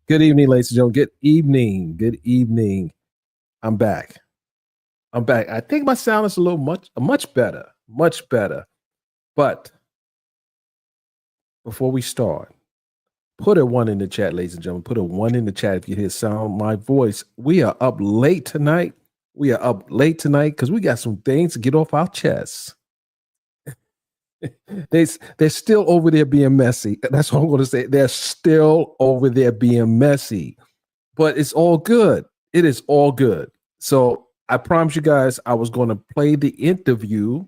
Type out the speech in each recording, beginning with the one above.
Good evening, ladies and gentlemen. Good evening. Good evening. I'm back. I think my sound is a little much better. Much better. But before we start, put a 1 in the chat, ladies and gentlemen. Put a 1 in the chat if you hear sound my voice. We are up late tonight. Because we got some things to get off our chests. They're still over there being messy. That's what I'm going to say. They're still over there being messy. But it's all good. It is all good. So I promise you guys I was going to play the interview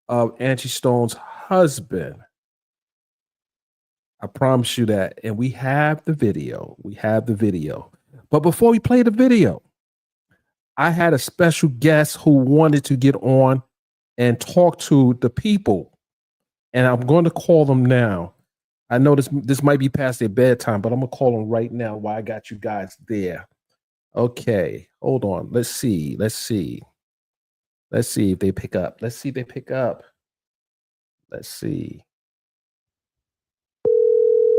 of Angie Stone's husband. I promise you that. And we have the video. But before we play the video, I had a special guest who wanted to get on and talk to the people. And I'm going to call them now. I know this might be past their bedtime, but I'm going to call them right now while I got you guys there. Okay, hold on. Let's see if they pick up. Let's see.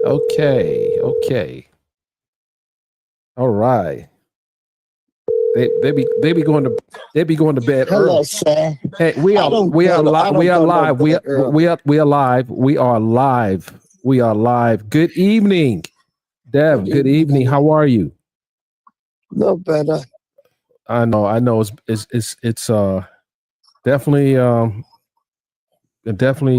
Okay. All right. They be going to bed Hello, early. sir. Hey, we are live. Good evening, Dev. Good evening. How are you? No better. I know. It's definitely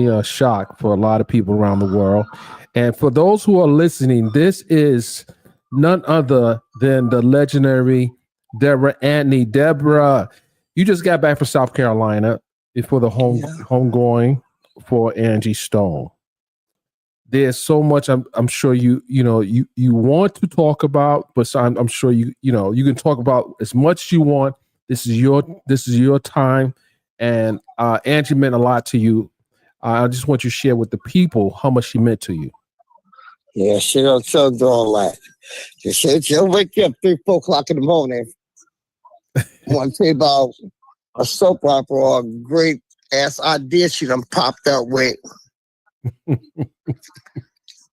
a shock for a lot of people around the world. And for those who are listening, this is none other than the legendary Deborah Anthony. Deborah, you just got back from South Carolina before the homegoing for Angie Stone. There's so much I'm sure you want to talk about, but I'm sure you can talk about as much as you want. This is your time, and Angie meant a lot to you. I just want you to share with the people how much she meant to you. Yeah, she don't do all that. She'll wake you up 3, 4 o'clock in the morning. I want to tell you about a soap opera or a great ass idea she done popped up with.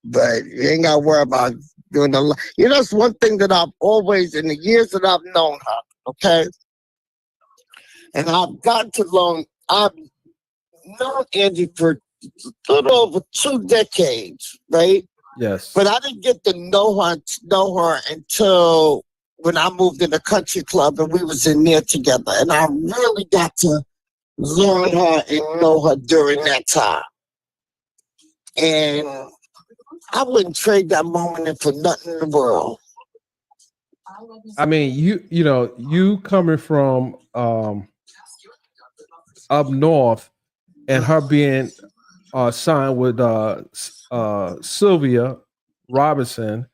But you ain't got to worry about doing the. It's one thing that I've always, in the years that I've known her, okay? And I've gotten to learn, I've known Angie for a little over 2 decades, right? Yes. But I didn't get to know her until when I moved in the country club and we was in there together. And I really got to learn her and know her during that time. And I wouldn't trade that moment in for nothing in the world. I mean, you coming from up north and her being signed with Sylvia Robinson,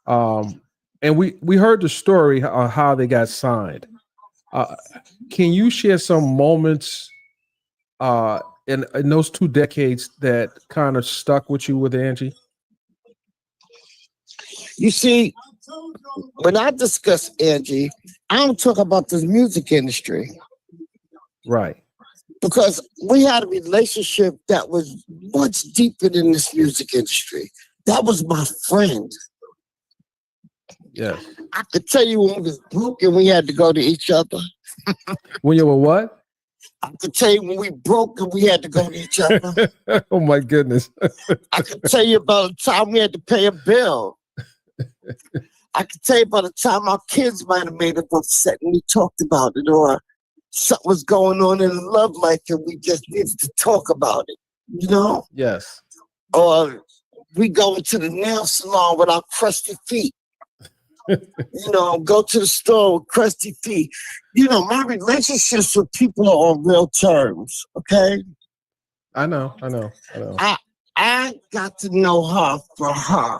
and we heard the story on how they got signed. Can you share some moments in those 2 decades that kind of stuck with you with Angie? You see, when I discuss Angie, I don't talk about this music industry. Right. Because we had a relationship that was much deeper than this music industry. That was my friend. Yes. I could tell you when we was broke and we had to go to each other. When you were what? I could tell you when we broke and we had to go to each other. Oh my goodness. I could tell you about the time we had to pay a bill. I could tell you about the time our kids might have made us upset and we talked about it, or something was going on in the love life and we just needed to talk about it, you know? Yes. Or we go into the nail salon with our crusty feet. Go to the store with crusty feet. My relationships with people are on real terms, okay? I know. I got to know her for her.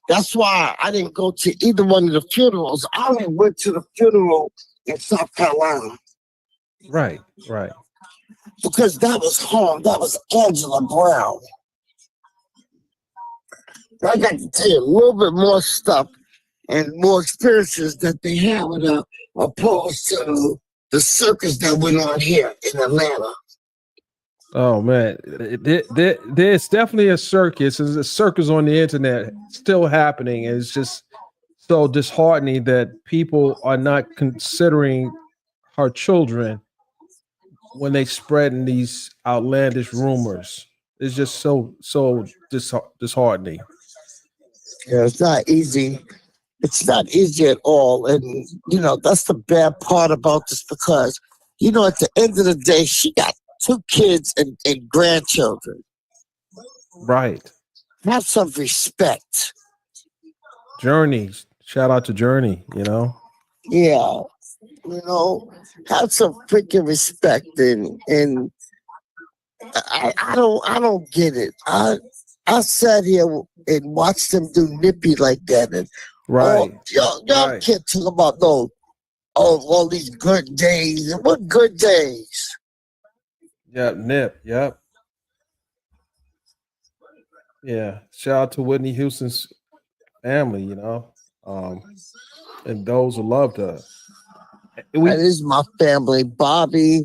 That's why I didn't go to either one of the funerals. I only went to the funeral in South Carolina Right. because that was home. That was Angela Brown. I got to tell you a little bit more stuff and more experiences that they have with her opposed to the circus that went on here in Atlanta. Oh man, there's definitely a circus. There's a circus on the internet still happening, and it's just so disheartening that people are not considering her children when they spreading these outlandish rumors. It's just so disheartening. Yeah, it's not easy. It's not easy at all. And, that's the bad part about this because, at the end of the day, she got 2 kids and grandchildren. Right. Have some respect. Journey. Shout out to Journey. Yeah. Have some freaking respect and I don't get it. I sat here and watched them do Nippy like that and Right. y'all Right. can't talk about those all these good days. And what good days? Yep. Nip. Yep. Yeah. Shout out to Whitney Houston's family. Um, and those who loved her. That is my family. Bobby,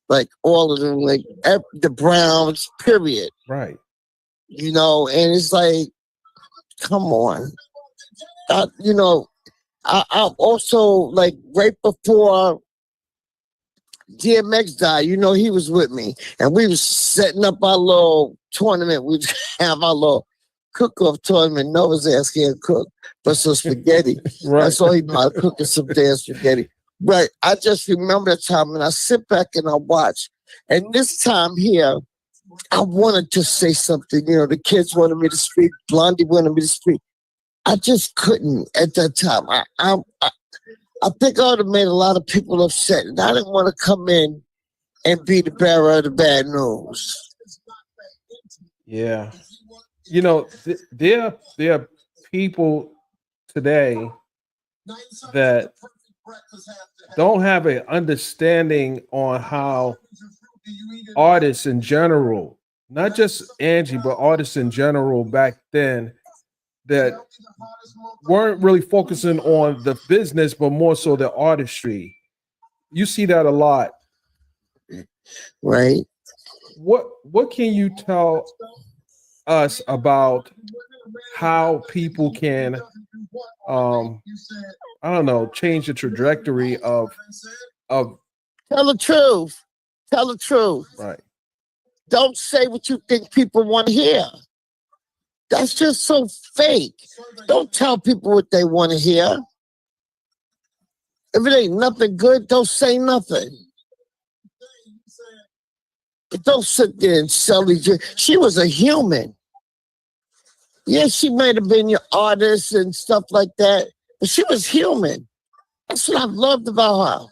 like all of them, like the Browns, period. Right. And it's like, come on. I'm also like right before DMX died, he was with me. And we was setting up our little tournament. We have our little cook-off tournament. Noah's ass can't cook, but some spaghetti. Right. That's all he about, cooking some damn spaghetti. But I just remember that time and I sit back and I watch. And this time here, I wanted to say something. The kids wanted me to speak. Blondie wanted me to speak. I just couldn't at that time. I think I would have made a lot of people upset. And I didn't want to come in and be the bearer of the bad news. Yeah. There are people today that don't have an understanding on how artists in general, not just Angie, but artists in general back then that weren't really focusing on the business, but more so the artistry. You see that a lot. Right. What can you tell us about how people can I don't know, change the trajectory of Tell the truth. Tell the truth. right. Don't say what you think people want to hear. That's just so fake. Don't tell people what they want to hear. If it ain't nothing good, don't say nothing. But don't sit there and sell these. She was a human. Yeah, she might have been your artist and stuff like that, but she was human. That's what I've loved about her.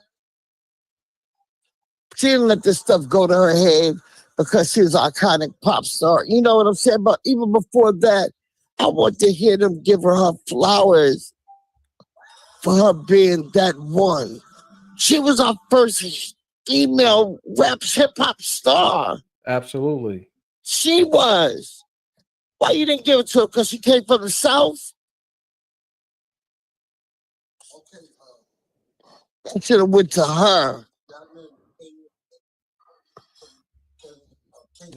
She didn't let this stuff go to her head because she was an iconic pop star. You know what I'm saying? But even before that, I want to hear them give her flowers for her being that one. She was our first female rap hip hop star. Absolutely. She was. Why you didn't give it to her? Because she came from the South? I should have went to her.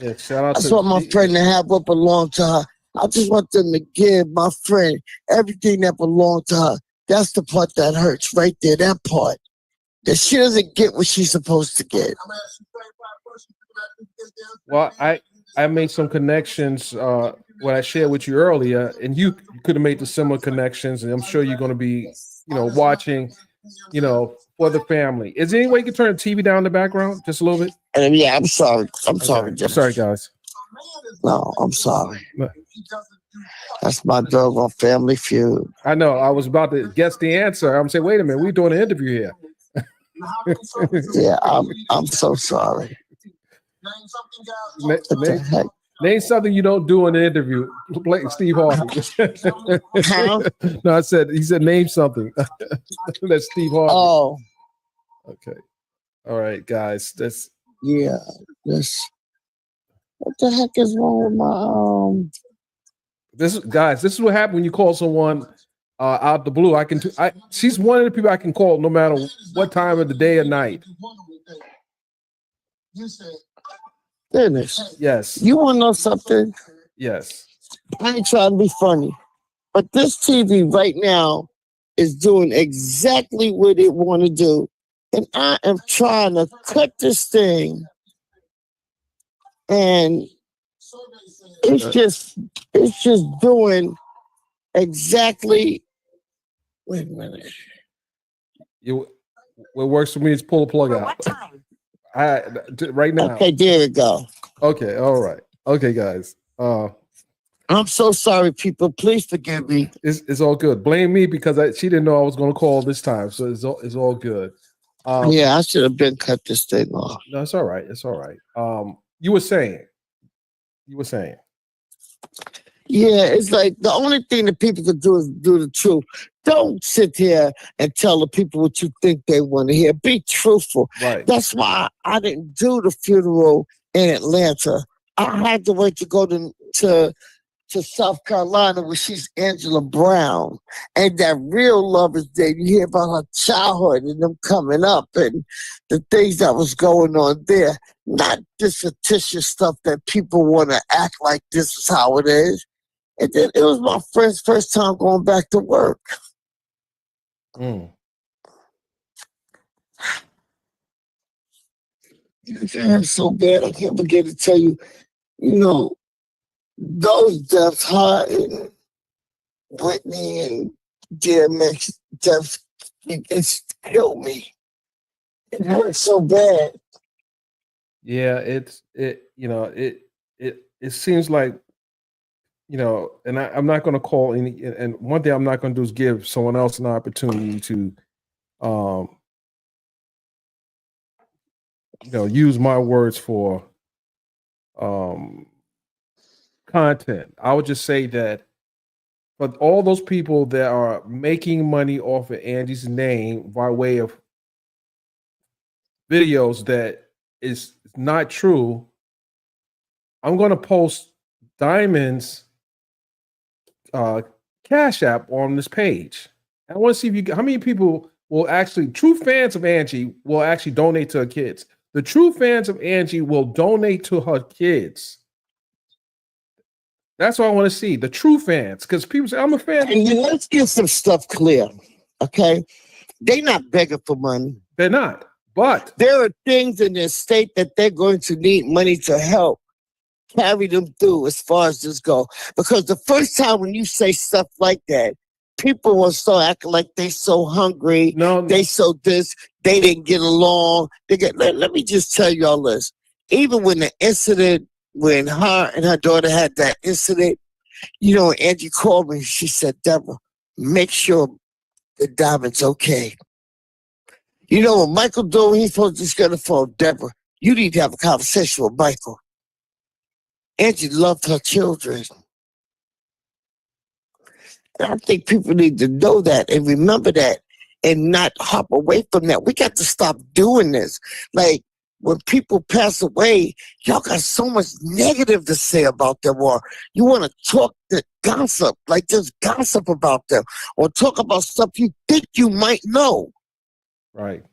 Yeah, shout out That's to what my friend that have what belonged to her. I just want them to give my friend everything that belonged to her. That's the part that hurts right there, that part. That she doesn't get what she's supposed to get. Well, I made some connections what I shared with you earlier, and you could have made the similar connections, and I'm sure you're going to be, watching for the family. Is there any way you can turn the TV down in the background just a little bit? And yeah, I'm sorry. I'm Okay. sorry, I'm Jim. sorry, guys. No, I'm sorry. No. That's my dog on Family Feud. I know. I was about to guess the answer. I'm saying, wait a minute, we're doing an interview here. Yeah, I'm so sorry. What the heck? Name something you don't do in an interview. Play Steve Harvey. How? No, he said name something. That's Steve Harvey. Oh, Okay. All right, guys. yeah. What the heck is wrong with my This is what happened when you call someone out the blue. She's one of the people I can call no matter what time of the day or night. Dennis? Yes. You want to know something? Yes. I ain't trying to be funny, but this TV right now is doing exactly what it want to do, and I am trying to cut this thing, and it's just doing exactly. Wait a minute. What works for me is pull the plug out. Right now. Okay, there we go. Okay, all right. Okay, guys. I'm so sorry, people. Please forgive me. It's all good. Blame me because she didn't know I was going to call this time, so it's all good. Yeah, I should have been cut this thing off. No, it's all right. It's all right. You were saying. Yeah, it's like the only thing that people can do is do the truth. Don't sit here and tell the people what you think they want to hear. Be truthful. Right. That's why I didn't do the funeral in Atlanta. I had to wait to go to South Carolina where she's Angela Brown. And that real Lover's Day, you hear about her childhood and them coming up and the things that was going on there. Not this fictitious stuff that people want to act like this is how it is. And then it was my first time going back to work. I'm so bad. I can't begin to tell you, those deaths, Hart and Whitney and DMX deaths, it's killed me. It hurts so bad. Yeah, it seems like, and I'm not going to call any, and one thing I'm not going to do is give someone else an opportunity to, use my words for content. I would just say that for all those people that are making money off of Angie's name by way of videos that is not true, I'm going to post Diamond's Cash App on this page. I want to see how many people will actually, true fans of Angie will actually donate to her kids. The true fans of Angie will donate to her kids. That's what I want to see. The true fans, because people say, I'm a fan. And let's get some stuff clear, okay? They're not begging for money. They're not. But there are things in their state that they're going to need money to help carry them through as far as this go. Because the first time when you say stuff like that, people will start acting like they so hungry. No. They so this, they didn't get along. Let me just tell y'all this. Even when the incident, when her and her daughter had that incident, Angie called me. She said, Deborah, make sure the Diamond's okay. What Michael do? He's supposed to just get the phone. Deborah, you need to have a conversation with Michael. Angie loved her children. And I think people need to know that and remember that and not hop away from that. We got to stop doing this. Like, when people pass away, y'all got so much negative to say about them, or you want to talk the gossip, like just gossip about them, or talk about stuff you think you might know. Right.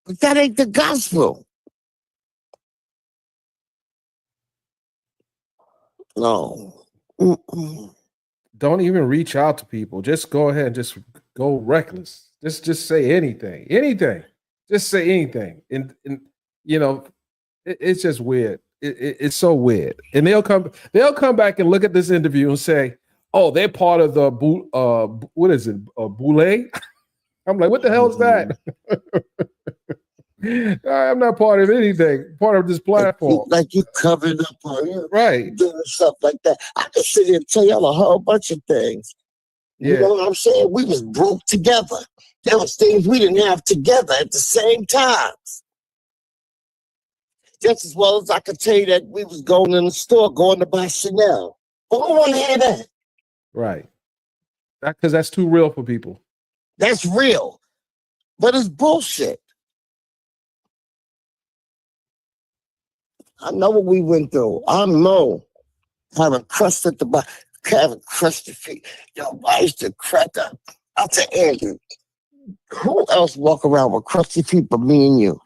But that ain't the gospel. No. Don't even reach out to people. Just go ahead and just go reckless. Just say anything. Anything. Just say anything. And it's just weird. It's so weird. And they'll come back and look at this interview and say, oh, they're part of the what is it? Boule? I'm like, what the hell is that? I'm not part of anything, part of this platform. Like you covered up on you, Right. doing stuff like that. I can sit here and tell y'all a whole bunch of things. You Yeah. know what I'm saying? We was broke together. There was things we didn't have together at the same time. Just as well as I could tell you that we was going in the store, going to buy Chanel. Who want to hear that? Right. Because that's too real for people. That's real. But it's bullshit. I know what we went through. I know having crust at the bottom, having crusty feet. Yo, I used to crack up. I'll tell Angie, who else walk around with crusty feet but me and you?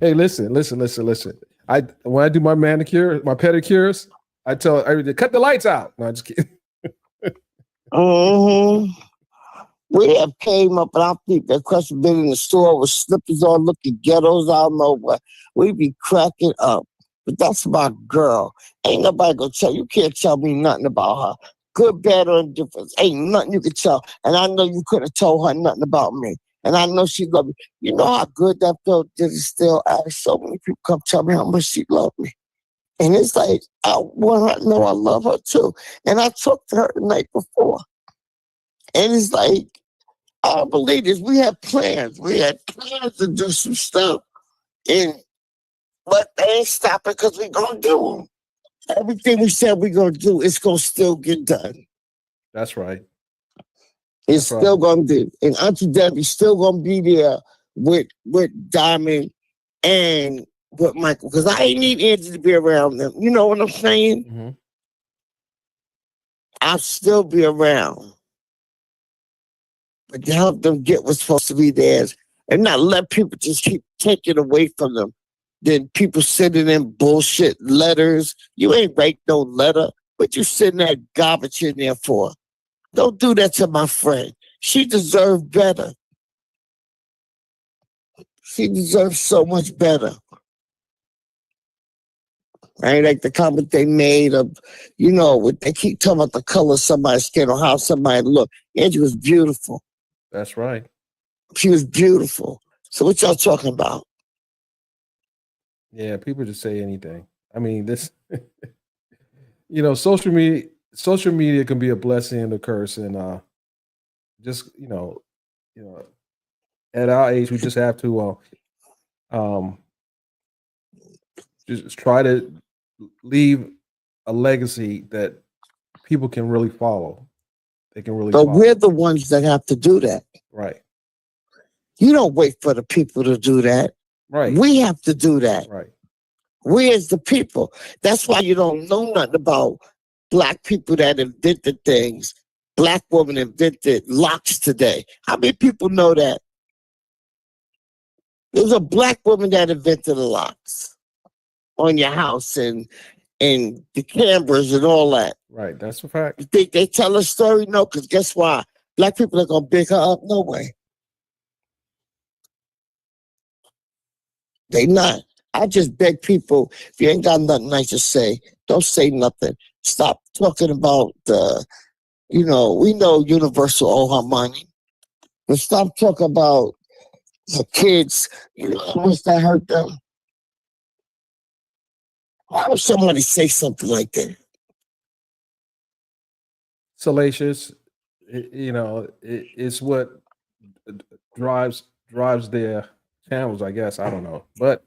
Hey, listen. When I do my manicure, my pedicures, I tell everybody, cut the lights out. No, I'm just kidding. We have came up and our feet that crusty been in the store with slippers on, looking ghettos all over. We be cracking up. But that's my girl. Ain't nobody gonna tell you. Can't tell me nothing about her. Good, bad, or indifferent. Ain't nothing you can tell. And I know you couldn't have told her nothing about me. And I know she loved me. You know how good that felt? Did it still ask so many people come tell me how much she loved me. And it's like, I want her to know I love her too. And I talked to her the night before. And it's like, I don't believe this. We had plans. We had plans to do some stuff. But they ain't stopping because we're going to do them. Everything we said we're going to do, it's going to still get done. That's right. It's still going to do. And Auntie Debbie's still going to be there with Diamond and with Michael. Because I ain't need Angie to be around them. You know what I'm saying? Mm-hmm. I'll still be around. But to help them get what's supposed to be theirs and not let people just keep taking away from them. Then people sending in bullshit letters. You ain't write no letter. What you sending that garbage in there for? Don't do that to my friend. She deserves better. She deserves so much better. I ain't like the comment they made of, they keep talking about the color of somebody's skin or how somebody look. Angie was beautiful. That's right. She was beautiful. So what y'all talking about? Yeah, people just say anything. I mean, this, social media can be a blessing and a curse. And just, at our age, we just have to just try to leave a legacy that people can really follow. They can really But follow. we're the ones that have to do that. Right. You don't wait for the people to do that. Right. We have to do that. Right. We as the people. That's why you don't know nothing about Black people that invented things. Black women invented locks today. How many people know that? There's a Black woman that invented the locks on your house and the cameras and all that. Right. That's a fact. You think they tell a story? No, because guess why? Black people are going to pick her up? No way. They not. I just beg people, if you ain't got nothing nice to say, don't say nothing. Stop talking about we know Universal owe her money. But stop talking about the kids, how much that hurt them. Why would somebody say something like that? Salacious, it's what drives their channels, I guess. I don't know. But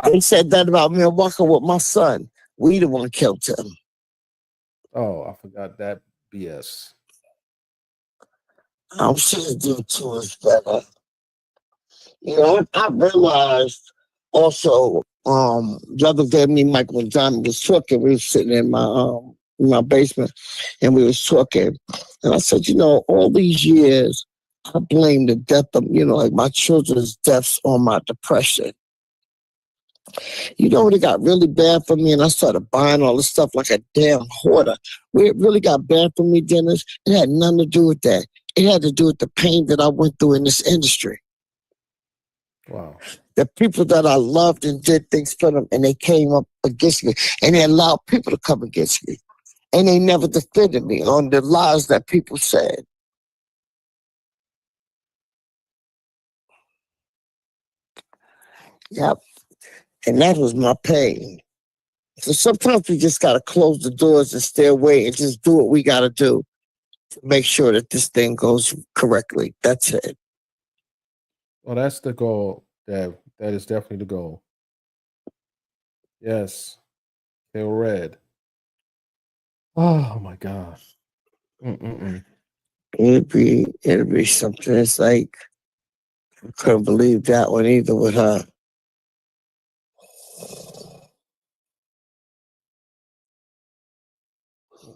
they said that about me walking with my son. We the one killed him. Oh, I forgot that BS. I'm sure do too much better. I realized also the other day me and Michael and Diamond was talking. We were sitting in my basement and we was talking. And I said, all these years I blame the death of, like my children's deaths on my depression. When it got really bad for me and I started buying all this stuff like a damn hoarder. Where it really got bad for me, Dennis, it had nothing to do with that. It had to do with the pain that I went through in this industry. Wow. The people that I loved and did things for them, and they came up against me, and they allowed people to come against me, and they never defended me on the lies that people said. Yep. And that was my pain. So sometimes we just gotta close the doors and stay away and just do what we gotta do to make sure that this thing goes correctly. That's it. Well, that's the goal, Dev. That is definitely the goal. Yes. Feel red. Oh my God. Mm-mm-mm. It'll be something. It's like I couldn't believe that one either with her.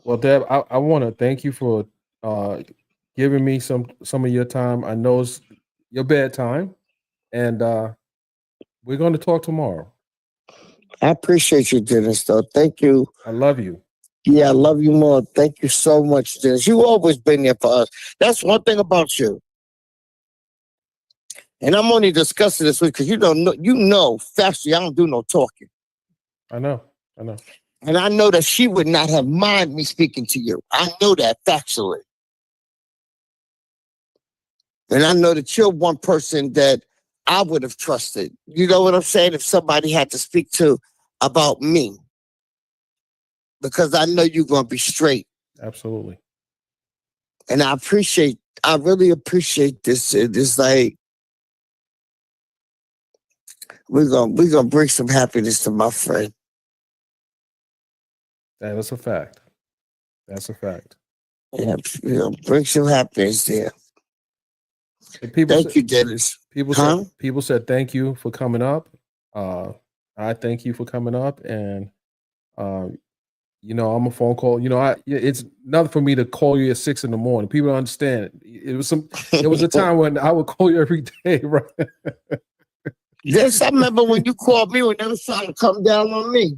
Well, Deb, I want to thank you for uh, giving me some of your time. I know it's your bedtime, and we're going to talk tomorrow. I appreciate you, Dennis, though. Thank you. I love you. Yeah, I love you more. Thank you so much, Dennis. You always been there for us. That's one thing about you. And I'm only discussing this with because you know, factually, I don't do no talking. I know. I know. And I know that she would not have mind me speaking to you. I know that factually. And I know that you're one person that I would have trusted. You know what I'm saying? If somebody had to speak to about me, because I know you're going to be straight. Absolutely. And I really appreciate this. It's like, we're gonna bring some happiness to my friend. That is a fact. That's a fact. Yeah, bring some happiness there. And people Thank said you, Dennis. people said Huh? people said thank you for coming up. Uh, I thank you for coming up, and uh, I'm a phone call. It's nothing for me to call you at 6 in the morning. People don't understand. It was a time when I would call you every day, right? Yes, I remember when you called me when they was trying to come down on me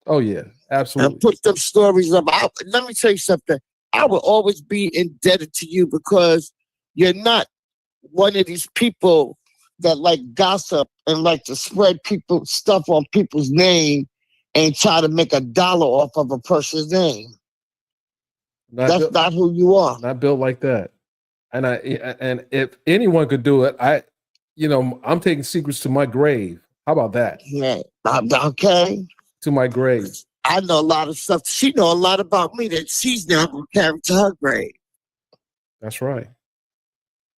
Oh yeah, and absolutely. put them stories up. Let me tell you something. I will always be indebted to you because you're not one of these people that like gossip and like to spread people stuff on people's name and try to make $1 off of a person's name. Not That's built, not who you are. not built like that. And if anyone could do it, I'm taking secrets to my grave. How about that? Yeah. Okay. To my grave. I know a lot of stuff. She know a lot about me that she's now gonna carry to her grave. That's right.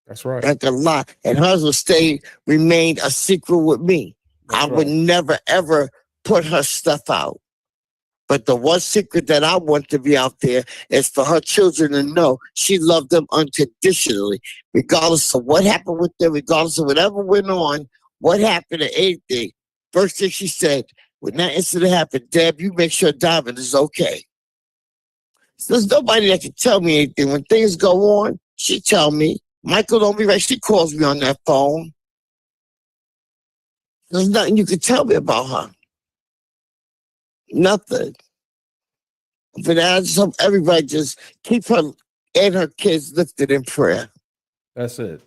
That's right. Like a lot. And hers will remain a secret with me. I That's would right. never ever put her stuff out. But the one secret that I want to be out there is for her children to know she loved them unconditionally, regardless of what happened with them, regardless of whatever went on, what happened to anything. First thing she said, when that incident happened, Deb, you make sure Diamond is okay. So there's nobody that can tell me anything. When things go on, she tell me. Michael don't be right. She calls me on that phone. There's nothing you can tell me about her. Nothing. But I just hope everybody just keep her and her kids lifted in prayer. That's it.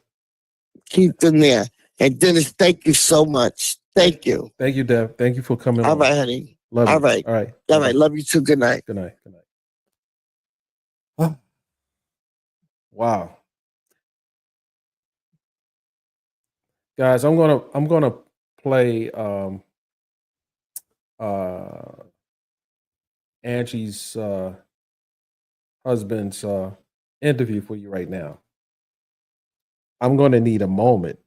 Keep them there. And Dennis, thank you so much. Thank, Thank you. thank you, Deb. Thank you for coming All on. right, honey. Love All you. right. All right. All Bye right. bye. Love you too. Good night. Good night. Good night. Wow, guys, I'm gonna play uh Angie's husband's interview for you right now. I'm gonna need a moment.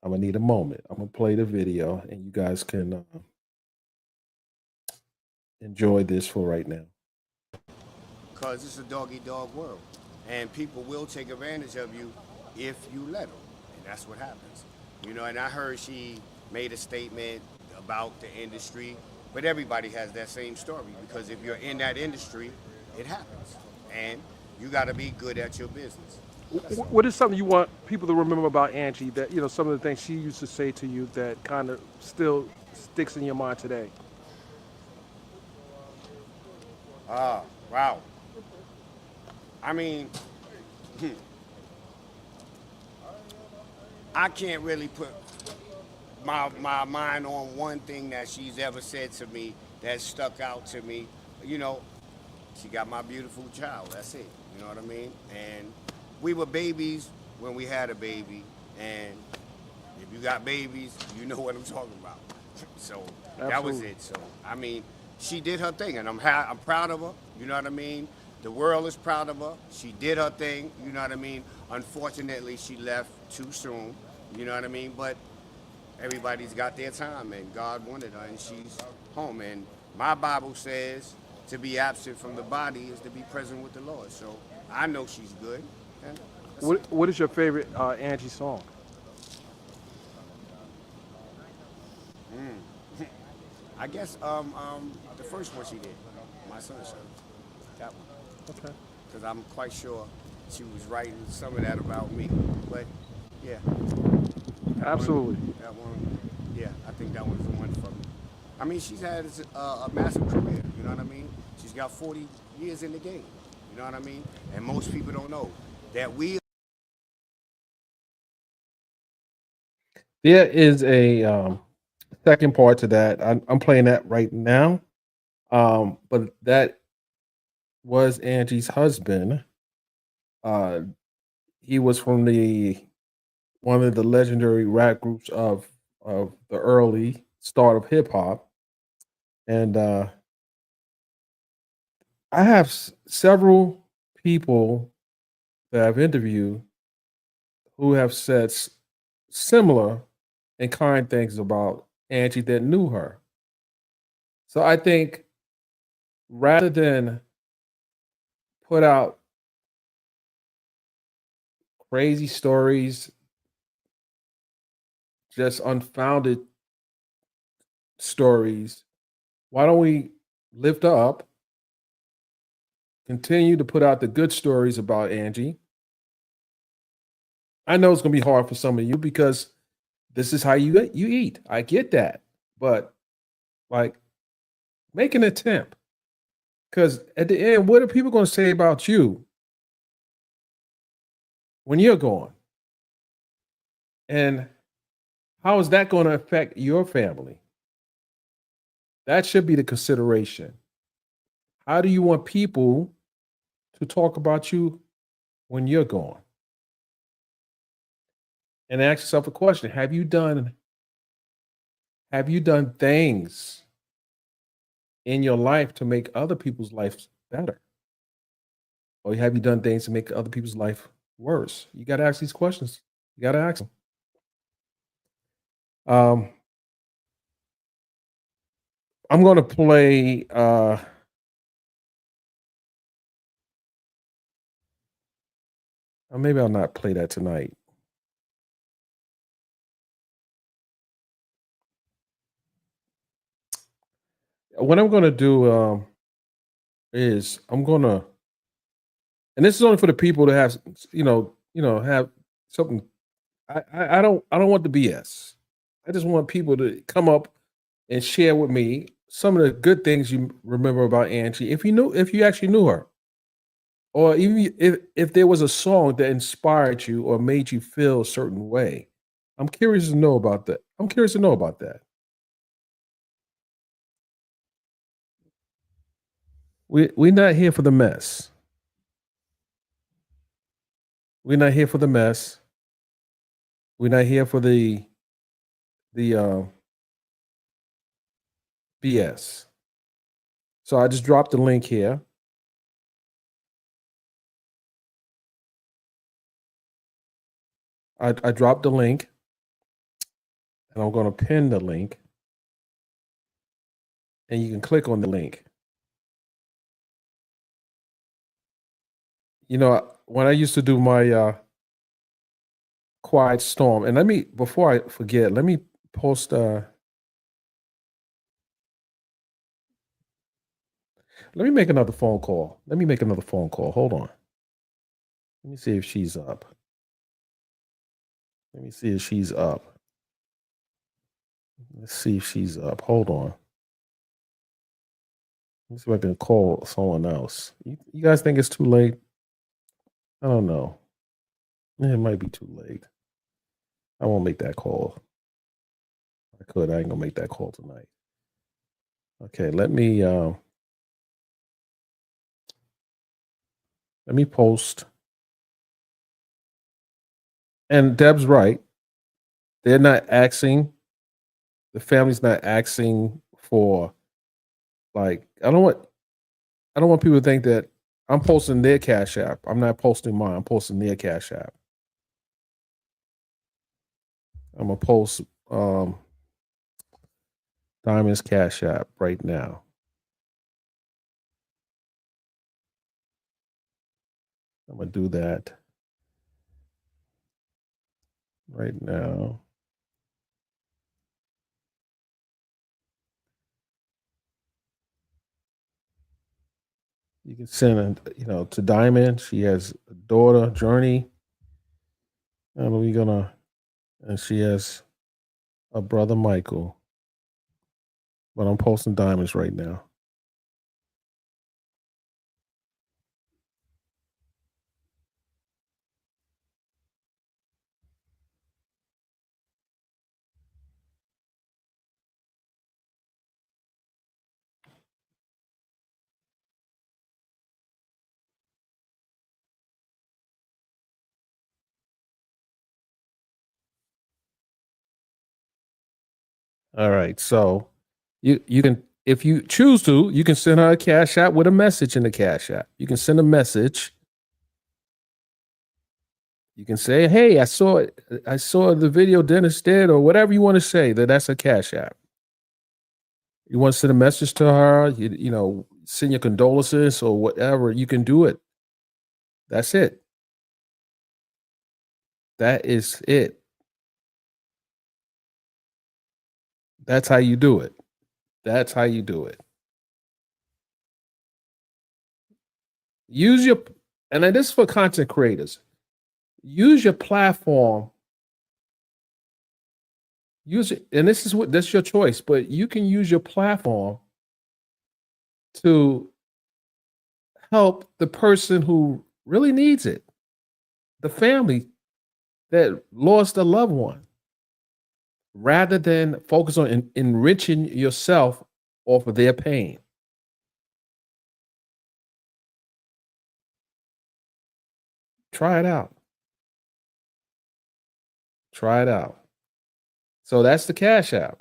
I'm gonna need a moment. I'm gonna play the video, and you guys can enjoy this for right now. Because it's a dog eat dog world. And people will take advantage of you if you let them. And that's what happens. And I heard she made a statement about the industry, but everybody has that same story because if you're in that industry, it happens. And you got to be good at your business. That's all. What is something you want people to remember about Angie that some of the things she used to say to you that kind of still sticks in your mind today? Wow. I mean, I can't really put my mind on one thing that she's ever said to me that stuck out to me. You know, she got my beautiful child. That's it. You know what I mean? And we were babies when we had a baby. And if you got babies, you know what I'm talking about. So that was Absolutely. it. So I mean, she did her thing, and I'm proud of her. You know what I mean? The world is proud of her. She did her thing. You know what I mean? Unfortunately, she left too soon. You know what I mean? But everybody's got their time, and God wanted her, and she's home. And my Bible says to be absent from the body is to be present with the Lord. So I know she's good, and that's it. What is your favorite Angie song? I guess the first one she did, My Sunshine, that one, Okay. because I'm quite sure she was writing some of that about me. But yeah, that one, Absolutely. that one, yeah, I think that one's the one for me. I mean, she's had a massive career. You know what I mean? She's got 40 years in the game. You know what I mean? And most people don't know that we. There is a second part to that. I'm playing that right now. But that was Angie's husband. Uh, he was from the one of the legendary rap groups of the early start of hip hop, and I have several people that I've interviewed who have said similar and kind things about Angie that knew her. So I think rather than put out crazy stories, just unfounded stories, why don't we lift her up, continue to put out the good stories about Angie? I know it's going to be hard for some of you because this is how you eat. I get that, but like make an attempt because at the end, what are people going to say about you when you're gone? And how is that going to affect your family? That should be the consideration. How do you want people to talk about you when you're gone? And ask yourself a question: Have you done things in your life to make other people's lives better, or have you done things to make other people's life worse? You got to ask these questions. You got to ask them. Um, I'm going to play. Or maybe I'll not play that tonight. What I'm going to do is I'm going to, and this is only for the people that have, have something. I don't want the BS. I just want people to come up and share with me some of the good things you remember about Angie. If you actually knew her, or even if there was a song that inspired you or made you feel a certain way. I'm curious to know about that. I'm curious to know about that. We're not here for the mess. We're not here for the mess. We're not here for the BS. So I just dropped the link here. I dropped the link, and I'm going to pin the link, and you can click on the link. When I used to do my quiet storm, and before I forget, let me post. Let me make another phone call. Let me make another phone call. Hold on. Let me see if she's up. Let me see if she's up. Let's see if she's up. Hold on. Let me see if I can call someone else. You guys think it's too late? I don't know. It might be too late. I won't make that call. I could. I ain't gonna make that call tonight. Okay, let me post. And Deb's right. They're not asking The family's not asking for, like, I don't want people to think that I'm posting their Cash App. I'm not posting mine. I'm posting their Cash App. I'm gonna post Diamond's Cash App right now. I'm gonna do that right now. You can send it, to Diamond. She has a daughter, Journey. And she has a brother, Michael. But I'm posting Diamonds right now. All right. So you can, if you choose to, you can send her a Cash App with a message in the Cash App. You can send a message. You can say, "Hey, I saw the video Dennis did," or whatever you want to say. That's a Cash App. You want to send a message to her, send your condolences or whatever. You can do it. That's it. That is it. That's how you do it. That's how you do it. Use your, and this is for content creators. Use your platform. Use it, and that's your choice. But you can use your platform to help the person who really needs it, the family that lost a loved one, rather than focus on enriching yourself off of their pain. Try it out. Try it out. So that's the Cash App.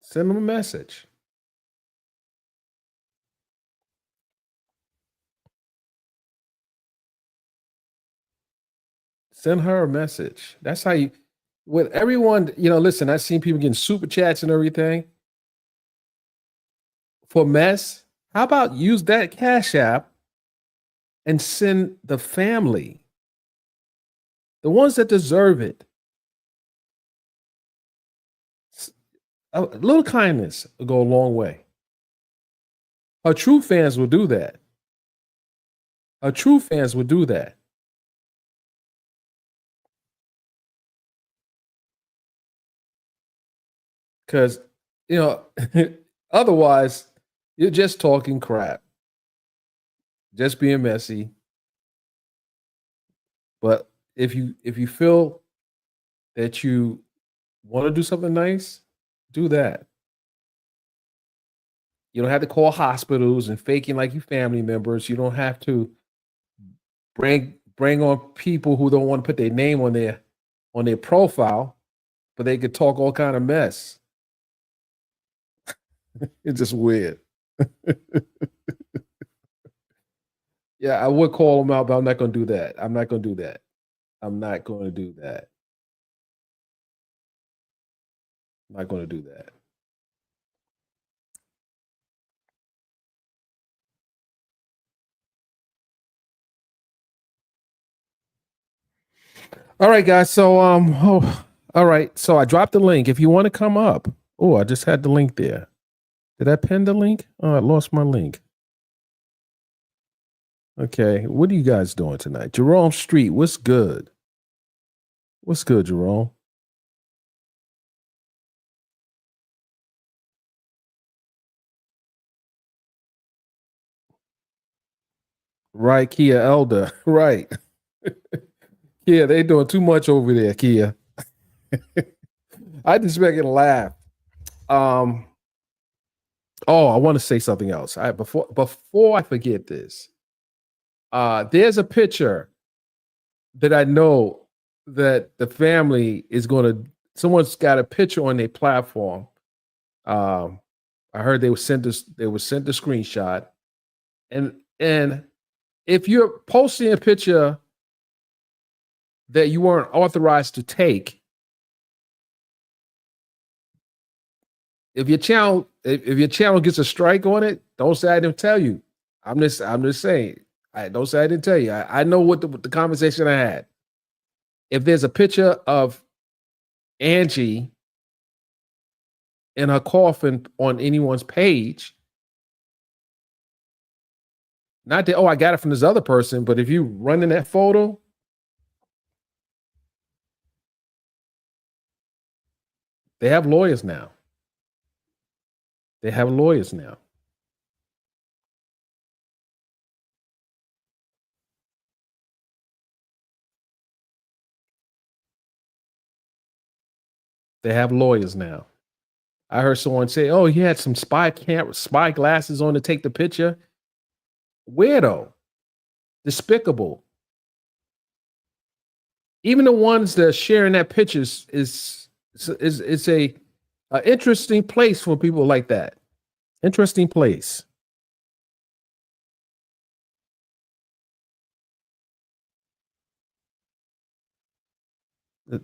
Send them a message. Send her a message. That's how you, with everyone, listen, I've seen people getting super chats and everything for mess. How about use that Cash App and send the family, the ones that deserve it, a little kindness will go a long way. Our true fans will do that. Our true fans will do that. Because, otherwise, you're just talking crap, just being messy. But if you feel that you want to do something nice, do that. You don't have to call hospitals and faking like you family members. You don't have to bring on people who don't want to put their name on their profile, but they could talk all kind of mess. It's just weird. Yeah, I would call them out, but I'm not going to do that. I'm not going to do that. I'm not going to do that. I'm not going to do that. All right, guys. So all right. So I dropped the link. If you want to come up. Oh, I just had the link there. Did I pin the link? Oh, I lost my link. Okay. What are you guys doing tonight? Jerome Street, what's good? What's good, Jerome? Right, Kia Elder. Right. Yeah, they doing too much over there, Kia. I just make it laugh. Oh, I want to say something else. Before I forget this. There's a picture that I know that the family is going to. Someone's got a picture on their platform. Um, I heard they were sent this. They were sent the screenshot, and if you're posting a picture that you weren't authorized to take, if your channel gets a strike on it, don't say I didn't tell you. I'm just saying. I don't say I didn't tell you. I know what the conversation I had. If there's a picture of Angie in her coffin on anyone's page, not that, oh, I got it from this other person, but if you run in that photo, they have lawyers now. They have lawyers now. They have lawyers now. I heard someone say, "Oh, he had some spy glasses on to take the picture." Weirdo, despicable. Even the ones that are sharing that pictures is a interesting place for people like that. Interesting place.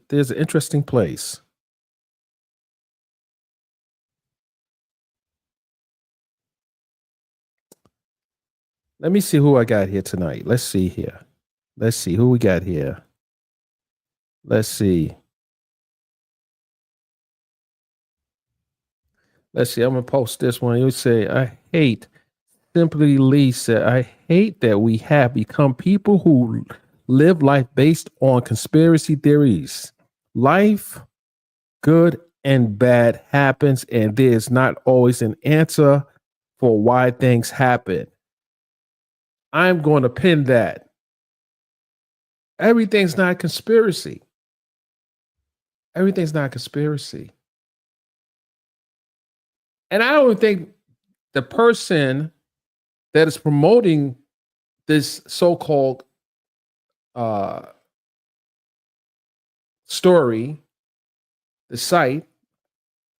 There's an interesting place. Let me see who I got here tonight. Let's see here. Let's see who we got here. Let's see. Let's see. I'm gonna post this one. You say, I hate. Simply Lee said, I hate that we have become people who live life based on conspiracy theories. Life, good and bad, happens, and there's not always an answer for why things happen. I'm going to pin that. Everything's not a conspiracy. Everything's not a conspiracy. And I don't think the person that is promoting this so-called story, the site,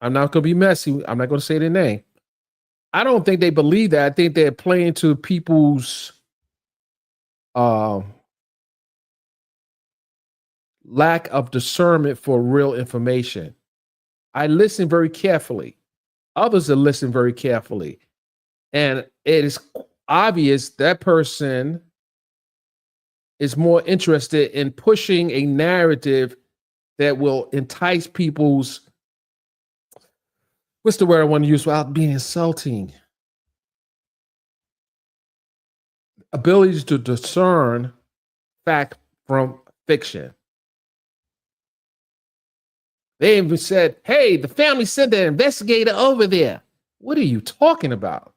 I'm not going to be messy. I'm not going to say their name. I don't think they believe that. I think they're playing to people's lack of discernment for real information. I listen very carefully. Others are listening very carefully. And it is obvious that person is more interested in pushing a narrative that will entice people's, what's the word I want to use without being insulting? Abilities to discern fact from fiction. They even said, hey, the family sent the investigator over there. What are you talking about?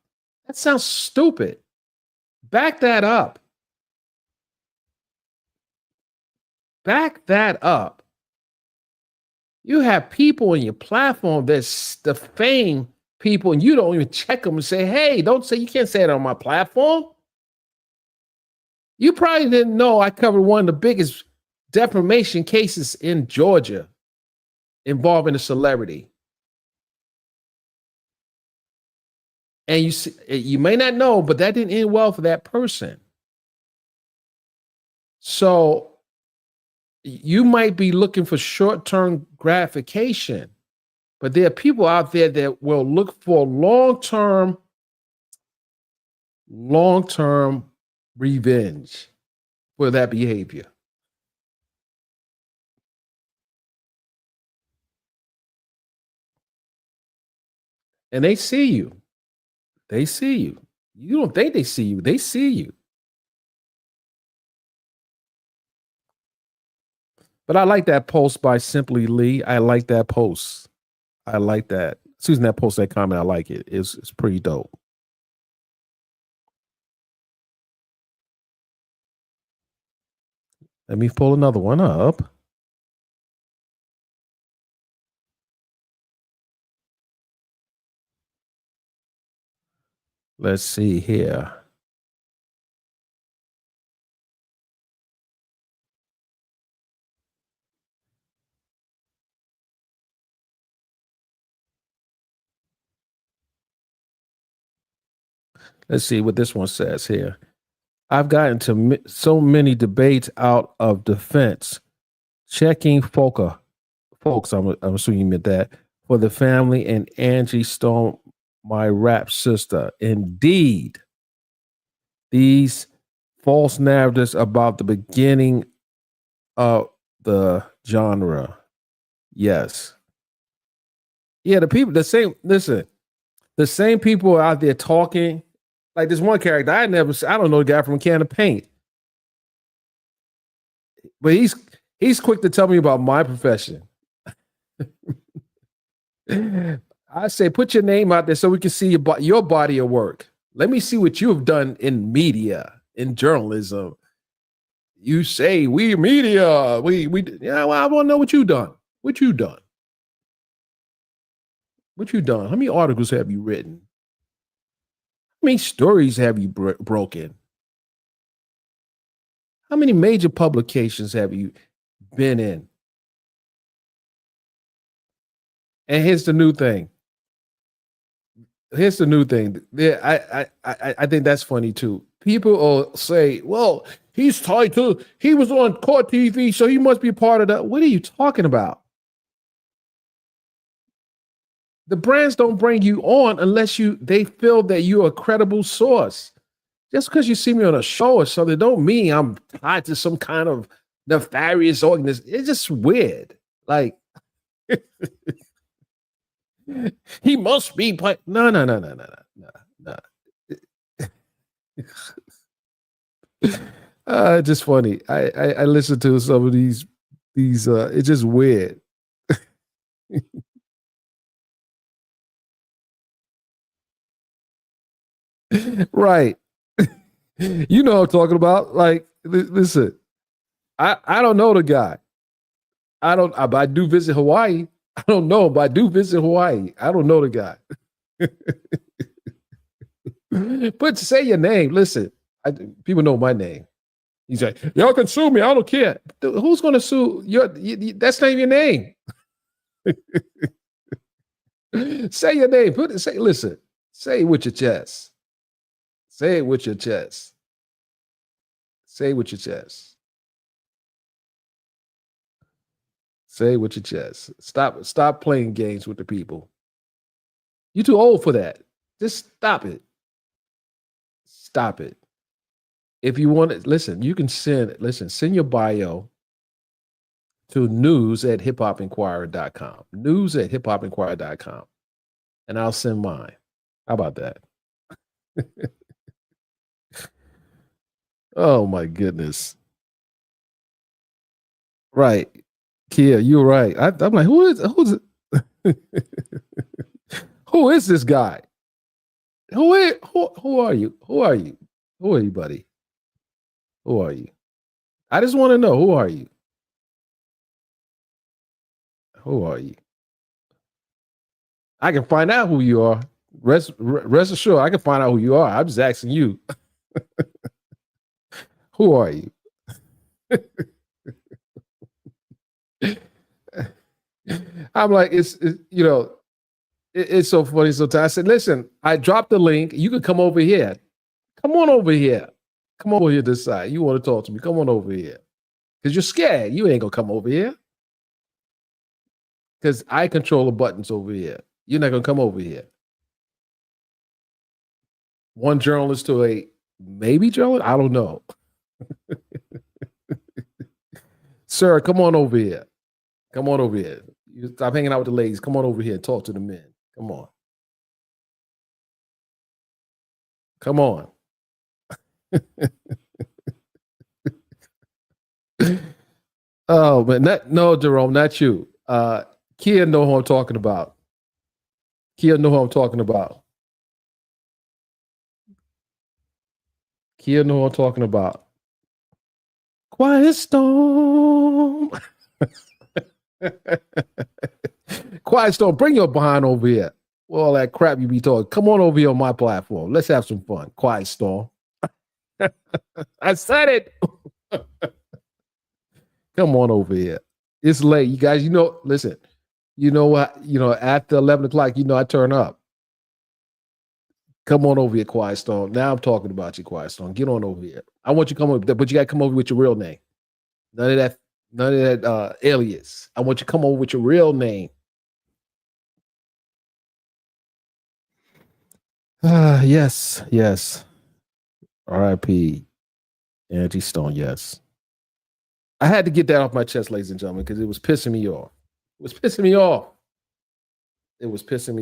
That sounds stupid. Back that up. Back that up. You have people on your platform that's defame people, and you don't even check them and say, hey, don't say, you can't say it on my platform. You probably didn't know I covered one of the biggest defamation cases in Georgia involving a celebrity. And you may not know, but that didn't end well for that person. So you might be looking for short-term gratification, but there are people out there that will look for long-term revenge for that behavior. And they see you. They see you. You don't think they see you. They see you. But I like that post by Simply Lee. I like that post. I like that. Susan, that post, that comment, I like it. It's pretty dope. Let me pull another one up. Let's see here. Let's see what this one says here. I've gotten to so many debates out of defense, checking folks. I'm assuming you meant that for the family, and Angie stole my rap sister. Indeed, these false narratives about the beginning of the genre. Yes. Yeah, the people, the same, listen, the same people out there talking. Like this one character, I don't know the guy from a Can of Paint. But he's quick to tell me about my profession. I say, put your name out there so we can see your body of work. Let me see what you have done in media, in journalism. You say we media, we yeah. Well, I want to know what you done. What you done? What you done? How many articles have you written? How many stories have you broken? How many major publications have you been in? And here's the new thing. Yeah, I think that's funny too. People will say, well, he was on court TV, so he must be part of that. What are you talking about? The brands don't bring you on unless they feel that you're a credible source. Just because you see me on a show or something, don't mean I'm tied to some kind of nefarious organization. It's just weird. Like, he must be no. Just funny. I listen to some of these it's just weird. Right. You know what I'm talking about. Like, listen, I don't know the guy. But I do visit Hawaii. I don't know, but I do visit Hawaii. I don't know the guy. But say your name. Listen, people know my name. He's like, y'all can sue me. I don't care. Dude, who's going to sue? That's not your name. Say your name. Listen. Say it with your chest. Say it with your chest. Say it with your chest. Say it with your chest. Stop playing games with the people. You're too old for that. Just stop it. Stop it. If you want it, listen, you can send your bio to news@hiphopinquirer.com. News@hiphopinquirer.com. And I'll send mine. How about that? Oh my goodness. Right. Kia, you're right. I'm like, who's who is this guy? Who are you? Who are you, buddy? Who are you? I just want to know, who are you? Who are you? I can find out who you are. Rest assured, I can find out who you are. I'm just asking you. Who are you? I'm like, it's so funny sometimes. I said, listen, I dropped the link. You can come over here. Come on over here. Come over here this side. You want to talk to me? Come on over here. Because you're scared. You ain't going to come over here. Because I control the buttons over here. You're not going to come over here. One journalist to a maybe journalist? I don't know. Sir, come on over here. Come on over here. You stop hanging out with the ladies. Come on over here and talk to the men. Come on. Come on. Oh, but no, Jerome, not you. Kia know who I'm talking about. Kia know who I'm talking about. Kia know who I'm talking about. Quiet storm. Quiet storm, bring your behind over here. All that crap you be talking. Come on over here on my platform. Let's have some fun. Quiet storm. I said it. Come on over here. It's late. You guys, listen, you know what? After 11 o'clock, I turn up. Come on over here, Quiet Storm. Now I'm talking about you, Quiet Storm. Get on over here. I want you to come over, but you got to come over with your real name. None of that alias. I want you to come over with your real name. Yes. R.I.P. Angie Stone. Yes. I had to get that off my chest, ladies and gentlemen, because it was pissing me off. It was pissing me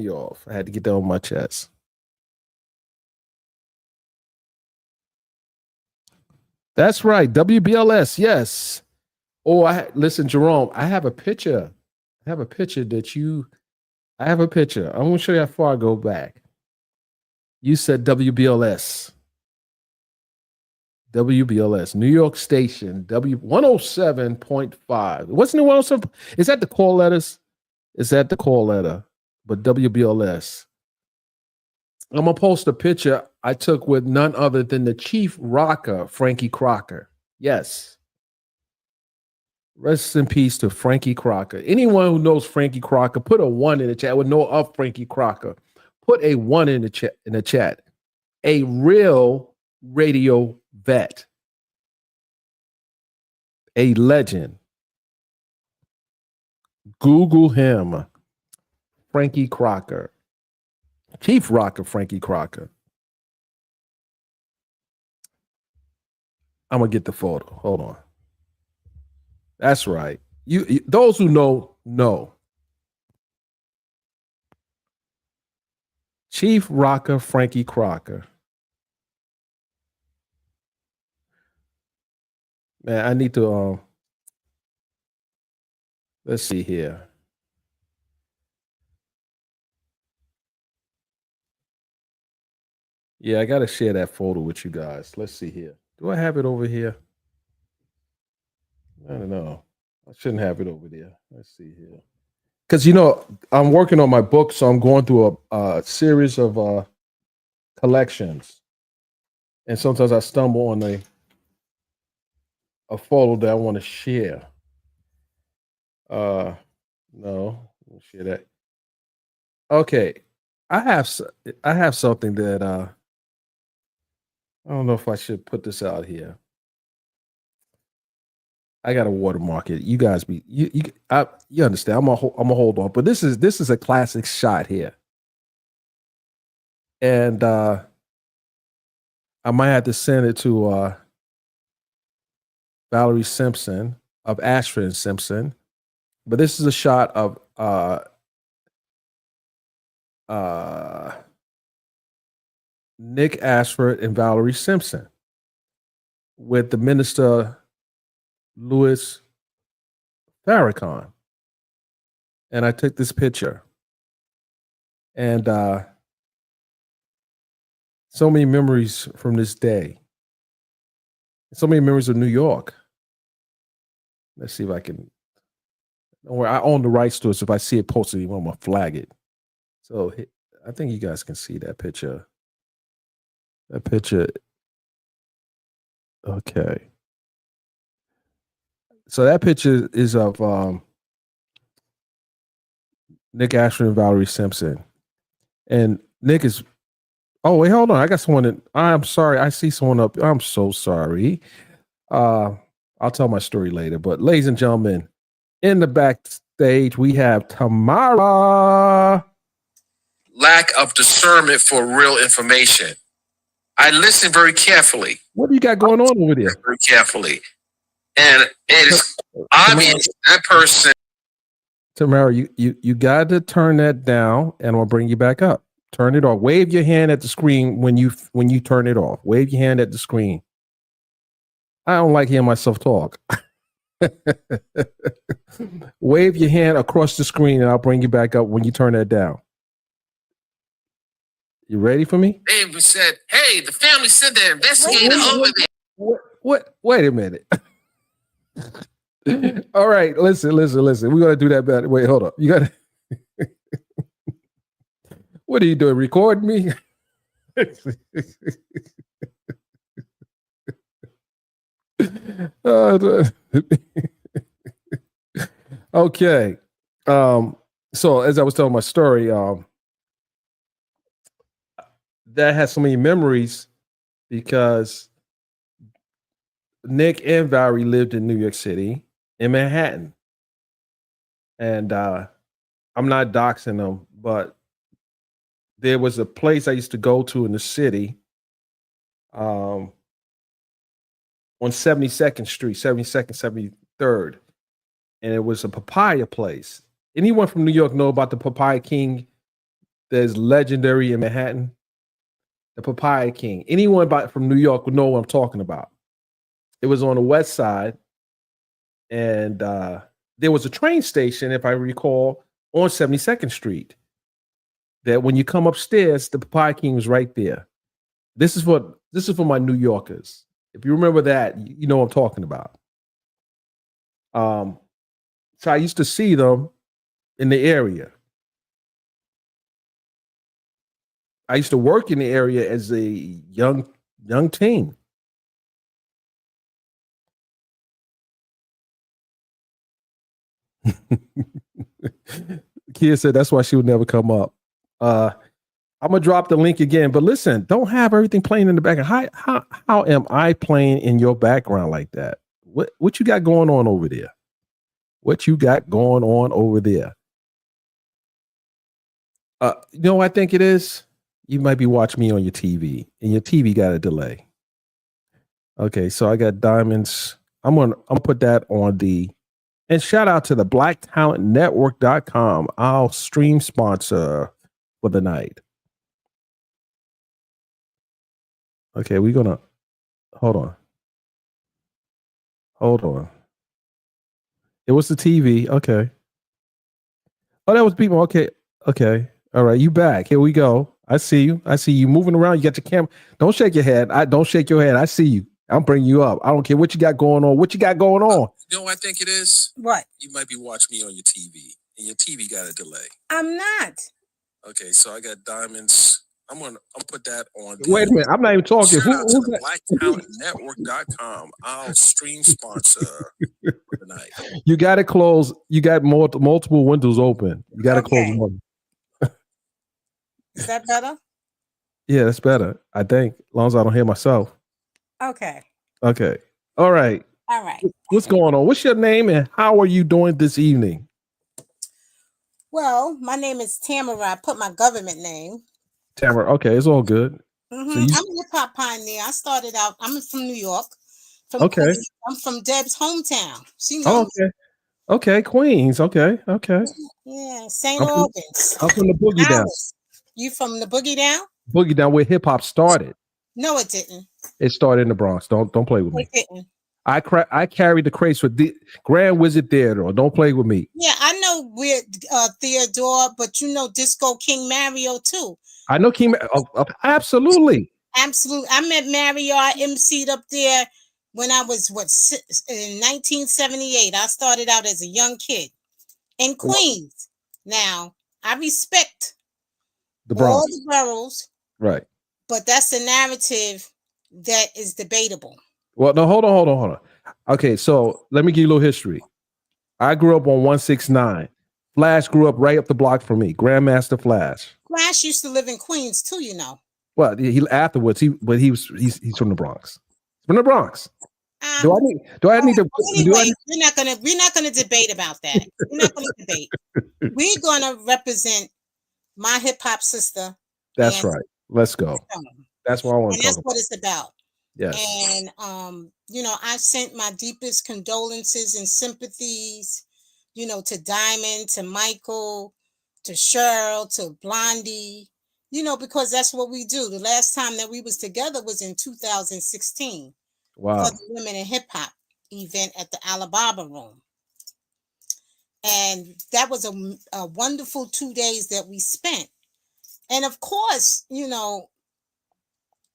off. I had to get that on my chest. That's right. WBLS. Yes. Oh, listen, Jerome, I have a picture. I have a picture. I'm going to show you how far I go back. You said WBLS. WBLS, New York Station, W107.5. Wasn't it 107? Is that the call letters? Is that the call letter? But WBLS. I'm going to post a picture I took with none other than the chief rocker, Frankie Crocker. Yes. Rest in peace to Frankie Crocker. Anyone who knows Frankie Crocker, put a 1 in the chat. Would know of Frankie Crocker. Put a 1 in the chat. A real radio vet. A legend. Google him. Frankie Crocker. Chief rocker Frankie Crocker. I'm going to get the photo. Hold on. That's right. You those who know. Chief rocker Frankie Crocker. Man, I need to let's see here. Yeah, I got to share that photo with you guys. Let's see here. Do I have it over here? I don't know. I shouldn't have it over there. Let's see here. Because, I'm working on my book, so I'm going through a series of collections. And sometimes I stumble on a photo that I want to share. No, we'll share that. Okay. I have something that I don't know if I should put this out here. I got to watermark it. You guys you understand. I'm gonna hold on, but this is a classic shot here, and I might have to send it to Valerie Simpson of Ashford and Simpson. But this is a shot of Nick Ashford and Valerie Simpson with the minister Louis Farrakhan. And I took this picture. And so many memories from this day. So many memories of New York. Let's see if I can. I own the rights to it, so if I see it posted, I'm going to flag it. So I think you guys can see that picture. That picture. Okay. So that picture is of Nick Ashford and Valerie Simpson. And Nick is, oh, wait, hold on. I got someone I'm sorry. I see someone up. I'm so sorry. I'll tell my story later. But ladies and gentlemen, in the backstage, we have Tamara. Lack of discernment for real information. I listen very carefully. What do you got going on over there? Very carefully. And it is obvious that person. Tamara, you got to turn that down, and I'll bring you back up. Turn it off. Wave your hand at the screen when you turn it off. Wave your hand at the screen. I don't like hearing myself talk. Wave your hand across the screen, and I'll bring you back up when you turn that down. You ready for me? They said, "Hey, the family said they're investigating over there." What? Wait a minute. All right, listen. We're gonna do that better. Wait, hold up. You got. What are you doing? Recording me? Okay. So as I was telling my story, that has so many memories because Nick and Valerie lived in New York City, in Manhattan, and I'm not doxing them, but there was a place I used to go to in the city, um, on 72nd Street, 72nd, 73rd, and it was a papaya place. Anyone from New York know about the Papaya King that's legendary in Manhattan? The Papaya King. Anyone from New York would know what I'm talking about. It was on the west side, and there was a train station, if I recall, on 72nd Street. That when you come upstairs, the Papaya King was right there. This is for my New Yorkers. If you remember that, you know what I'm talking about. So I used to see them in the area. I used to work in the area as a young teen. Kia said that's why she would never come up. I'm gonna drop the link again, but listen, don't have everything playing in the background. How am I playing in your background like that? What you got going on over there? What you got going on over there? You know what I think it is? You might be watching me on your TV, and your TV got a delay. Okay, so I got diamonds. I'm gonna put that on the, and shout out to the blacktalentnetwork.com, our stream sponsor for the night. Okay, we're gonna hold on. It was the TV. Okay. Oh, that was people. Okay. All right, you back. Here we go. I see you moving around. You got your camera. Don't shake your head. Don't shake your head. I see you. I'm bringing you up. I don't care what you got going on. What you got going on? You know what I think it is? What? You might be watching me on your TV, and your TV got a delay. I'm not. Okay, so I got diamonds. I'm gonna put that on. Wait a minute. I'm not even talking. Shout out to the blacktalentnetwork.com, our stream sponsor for tonight. You got to close. You got multiple windows open. You got to close one. Is that better? Yeah, that's better. I think, as long as I don't hear myself. Okay. All right. What's going on? What's your name and how are you doing this evening? Well, my name is Tamara. I put my government name. Tamara. Okay, it's all good. Mm-hmm. So I'm a hip hop pioneer. I started out. I'm from New York. Queens. I'm from Deb's hometown. She knows. Okay, Queens. Okay. Yeah, St. Albans. I'm from the Boogie Down. You from the Boogie Down? Boogie Down, where hip hop started. No, it didn't. It started in the Bronx. Don't play with me. It didn't. I carried the crates for the Grand Wizard Theater. Don't play with me. Yeah, I know we're Theodore, but you know Disco King Mario too. I know King. Absolutely. I met Mario. I emceed up there when I was in 1978. I started out as a young kid in Queens. Now I respect the Bronx, all the boroughs, right? But that's a narrative that is debatable. Well, no, hold on. Okay, so let me give you a little history. I grew up on 169. Flash grew up right up the block from me. Grandmaster Flash. Flash used to live in Queens too, you know. Well, he's from the Bronx. From the Bronx. Do I need to? Anyway, we're not gonna debate about that. We're not gonna debate. We're gonna represent my hip hop sister. That's right. Let's go. That's what I want to talk about. That's what it's about. Yes. And you know, I sent my deepest condolences and sympathies, you know, to Diamond, to Michael, to Cheryl, to Blondie, you know, because that's what we do. The last time that we was together was in 2016. Wow. For the Women in Hip Hop event at the Alabama Room. And that was a wonderful 2 days that we spent. And of course, you know,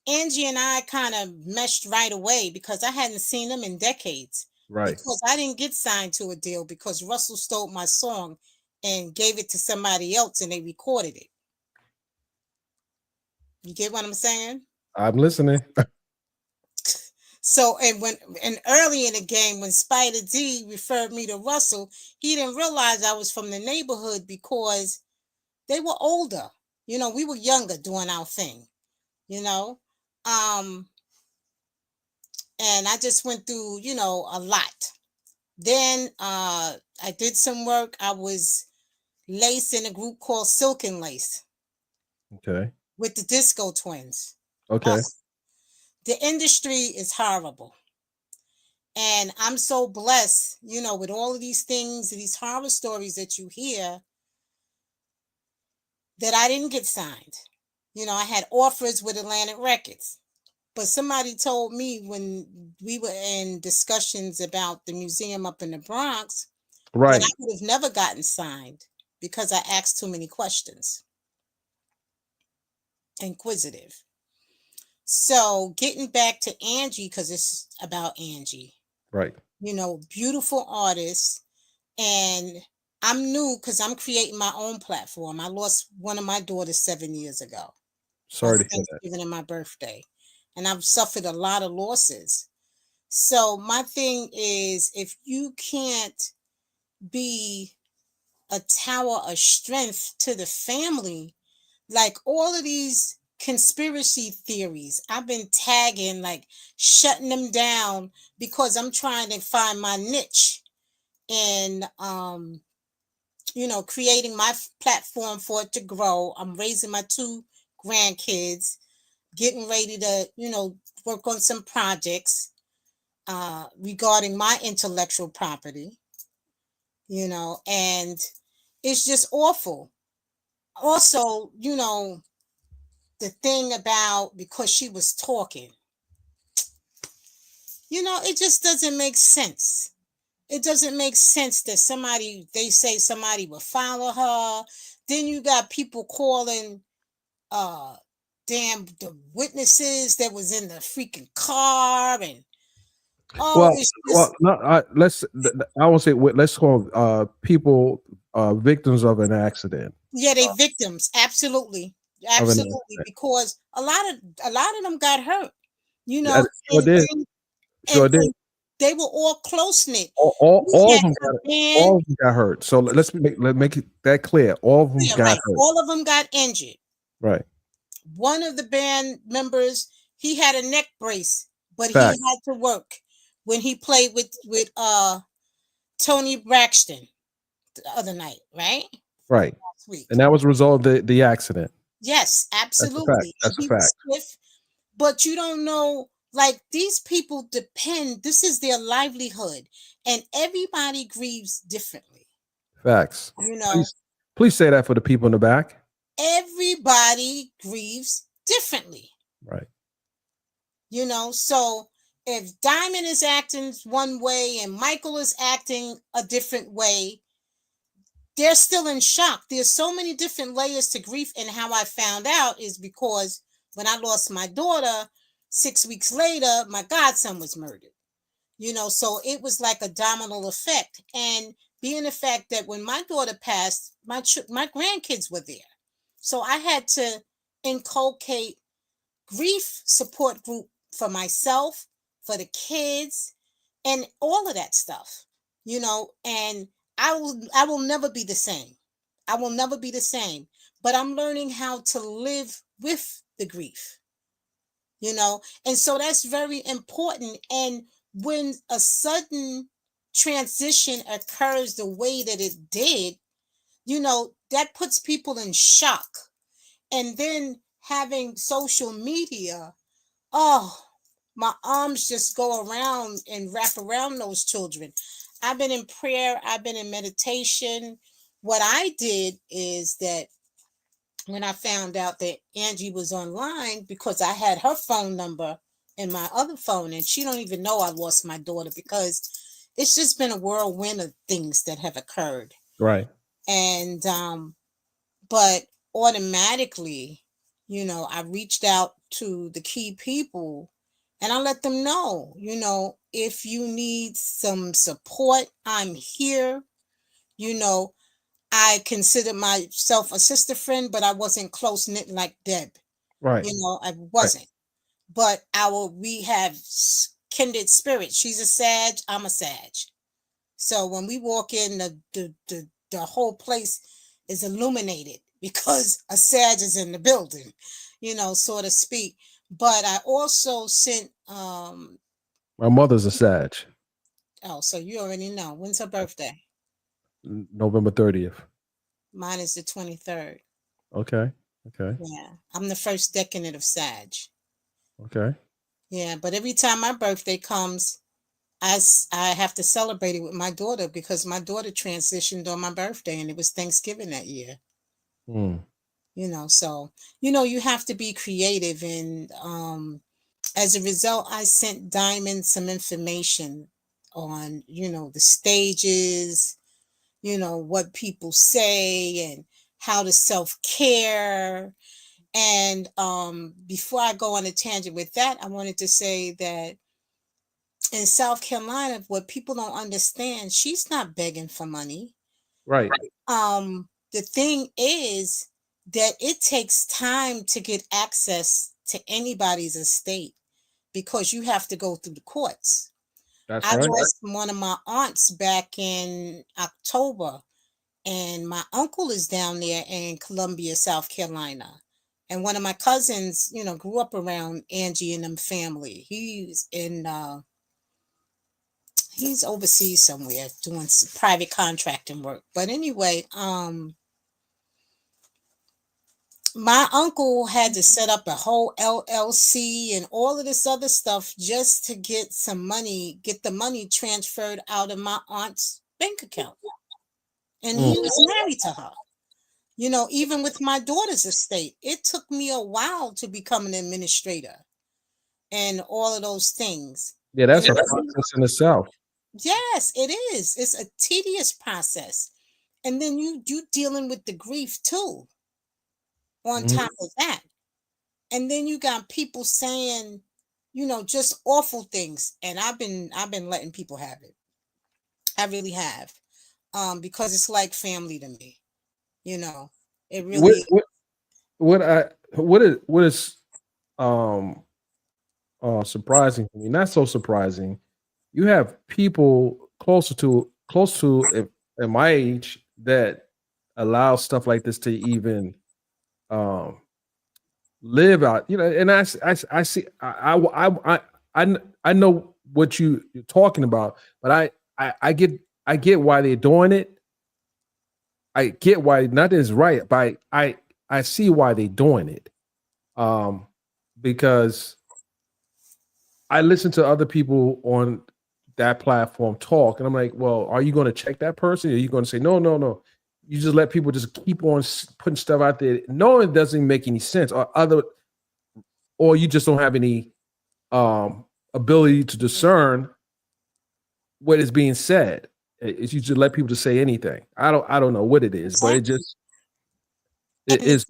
Angie and I kind of meshed right away because I hadn't seen them in decades. Right. Because I didn't get signed to a deal because Russell stole my song and gave it to somebody else and they recorded it. You get what I'm saying? I'm listening. So, and early in the game, when Spider D referred me to Russell, he didn't realize I was from the neighborhood because they were older. You know, we were younger doing our thing. you know. Um, and I just went through, a lot. Then I did some work. I was lace in a group called Silk and Lace Okay. with the Disco Twins. Ugh, Okay. the industry is horrible. And I'm so blessed, with all of these things, these horror stories that you hear, that I didn't get signed. I had offers with Atlantic Records. But somebody told me when we were in discussions about the museum up in the Bronx that I Right. would have never gotten signed because I asked too many questions. Inquisitive. So getting back to Angie, because it's about Angie, Right. beautiful artist. And I'm new because I'm creating my own platform. I lost one of my daughters 7 years ago on Sorry to hear that. Thanksgiving and my birthday. And I've suffered a lot of losses. So my thing is, if you can't be a tower of strength to the family, like all of these conspiracy theories, I've been tagging, like shutting them down because I'm trying to find my niche in creating my platform for it to grow. I'm raising my 2 grandkids, getting ready to, work on some projects regarding my intellectual property, and it's just awful. Also, the thing about, because she was talking, it just doesn't make sense. It doesn't make sense that they say somebody will follow her. Then you got people calling uh damn the witnesses that was in the freaking car, and Well, it's well, just, no, I won't say let's call people victims of an accident. yeah, they victims. Absolutely. Of an Absolutely. accident. Because a lot of them got hurt, Yeah, sure and did. and Sure did. and they were all close knit. We All had of them a got band, all of them got hurt. So let's make it that clear. All of them yeah, got right. hurt. All of them got injured. Right. One of the band members, he had a neck brace, but he Fact. had to work when he played with Tony Braxton the other night, right? Right. Last week. And that was a result of the accident. Yes, That's a fact. absolutely. And That's a he was fact. stiff, but you don't know, like, these people depend, this is their livelihood, and everybody grieves differently. Facts. You know, Please say that for the people in the back. everybody grieves differently. Right. So if Diamond is acting one way and Michael is acting a different way, they're still in shock. There's so many different layers to grief. And how I found out is because when I lost my daughter, 6 weeks later, my godson was murdered. So it was like a domino effect. And being the fact that when my daughter passed, my grandkids were there. So I had to inculcate grief support group for myself, for the kids, and all of that stuff. And I will never be the same. I will never be the same. But I'm learning how to live with the grief. And so that's very important. And when a sudden transition occurs the way that it did, that puts people in shock. And then having social media, oh, my arms just go around and wrap around those children. I've been in prayer, I've been in meditation. What I did is that when I found out that Angie was online, because I had her phone number in my other phone, and she don't even know I lost my daughter, because it's just been a whirlwind of things that have occurred. Right. And but automatically, I reached out to the key people and I let them know, if you need some support, I'm here. I consider myself a sister friend, but I wasn't close knit like Deb. Right. I Right. wasn't. But we have kindred spirits. She's a Sag, I'm a Sag. So when we walk in, the whole place is illuminated because a Sag is in the building. so to speak. But I also sent My mother's a Sag, oh, so you already know. When's her birthday? November 30th. Mine is the 23rd. Okay. Okay. Yeah. I'm the first decade of Sag. Okay. Yeah, but every time my birthday comes, I have to celebrate it with my daughter because my daughter transitioned on my birthday and it was Thanksgiving that year. Hmm. So you have to be creative, and as a result, I sent Diamond some information on the stages, what people say and how to self-care. And before I go on a tangent with that, I wanted to say that in South Carolina, what people don't understand, she's not begging for money. Right. The thing is that it takes time to get access to anybody's estate because you have to go through the courts. That's I right. lost one of my aunts back in October, and my uncle is down there in Columbia, South Carolina. And one of my cousins, grew up around Angie and them family. He's overseas somewhere doing some private contracting work. But anyway, my uncle had to set up a whole LLC and all of this other stuff just to get the money transferred out of my aunt's bank account. And he was married to her. Even with my daughter's estate, it took me a while to become an administrator and all of those things. Yeah, that's a process in itself. Yes, it is. It's a tedious process. And then you dealing with the grief too on top of that. And then you got people saying, just awful things. And I've been letting people have it. I really have. Because it's like family to me. It really What is surprising to me, not so surprising. You have people close to at my age that allow stuff like this to even live out, and I see, I know what you're talking about, but I get why they're doing it. I get why nothing is right, but I see why they're doing it. Because I listen to other people on that platform talk, and I'm like, well, are you going to check that person? Or are you going to say, no, no, no? You just let people just keep on putting stuff out there. No, it doesn't make any sense. Or you just don't have any ability to discern what is being said. It's you just let people just say anything. I don't know what it is, but it is.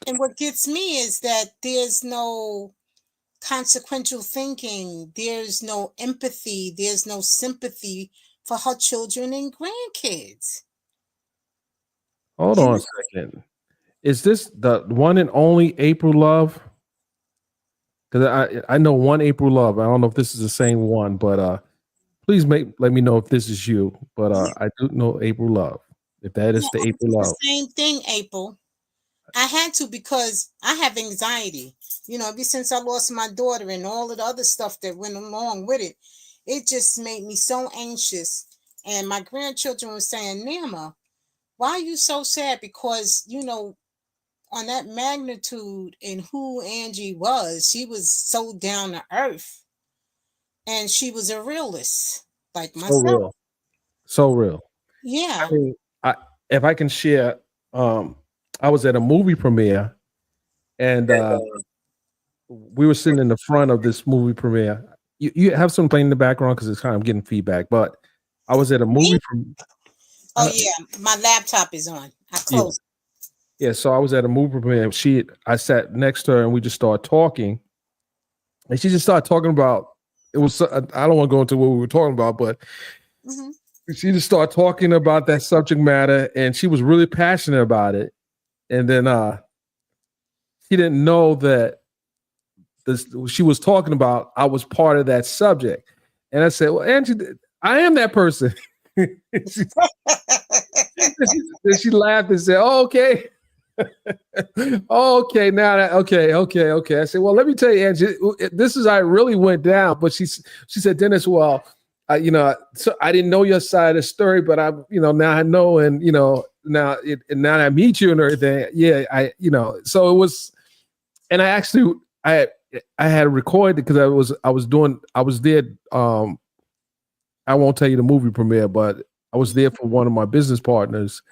And what gets me is that there's no consequential thinking. There's no empathy. There's no sympathy for her children and grandkids. Hold on a second. Is this the one and only April Love? Because I know one April Love. I don't know if this is the same one, but please let me know if this is you. But I do know April Love. If that is the April Love. The same thing, April. I had to because I have anxiety. Ever since I lost my daughter and all of the other stuff that went along with it, it just made me so anxious. And my grandchildren were saying, Nama, why are you so sad? Because, on that magnitude in who Angie was, she was so down to earth. And she was a realist, like myself. So real. Yeah. I mean, if I can share, I was at a movie premiere, and we were sitting in the front of this movie premiere. You have something playing in the background because it's kind of getting feedback. But I was at a movie premiere. Oh yeah, my laptop is on. I closed. Yeah, so I was at a movie premiere. I sat next to her, and we just started talking. And she just started talking about it was. I don't want to go into what we were talking about, but she just started talking about that subject matter, and she was really passionate about it. And then she didn't know that she was talking about I was part of that subject. And I said, well, Angie, I am that person. She laughed and said, oh, okay. Okay, now that okay. I said, well, let me tell you, Angie, this is how it really went down. But she said, Dennis, well, so I didn't know your side of the story, but now I know, and now I meet you and everything. Yeah, so it was, and I I had recorded because I was there. I won't tell you the movie premiere, but I was there for one of my business partners.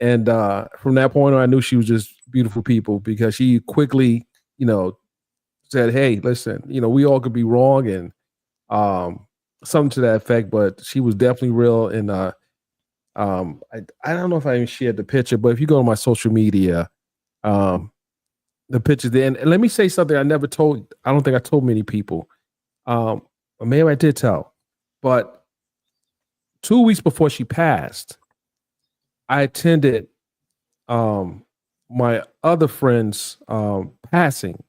And from that point on, I knew she was just beautiful people because she quickly, said, "Hey, listen, we all could be wrong," and something to that effect. But she was definitely real. And I don't know if I even shared the picture, but if you go to my social media, um, the picture there. And let me say something I never told. I don't think I told many people. Or maybe I did tell. But 2 weeks before she passed, I attended my other friend's passing,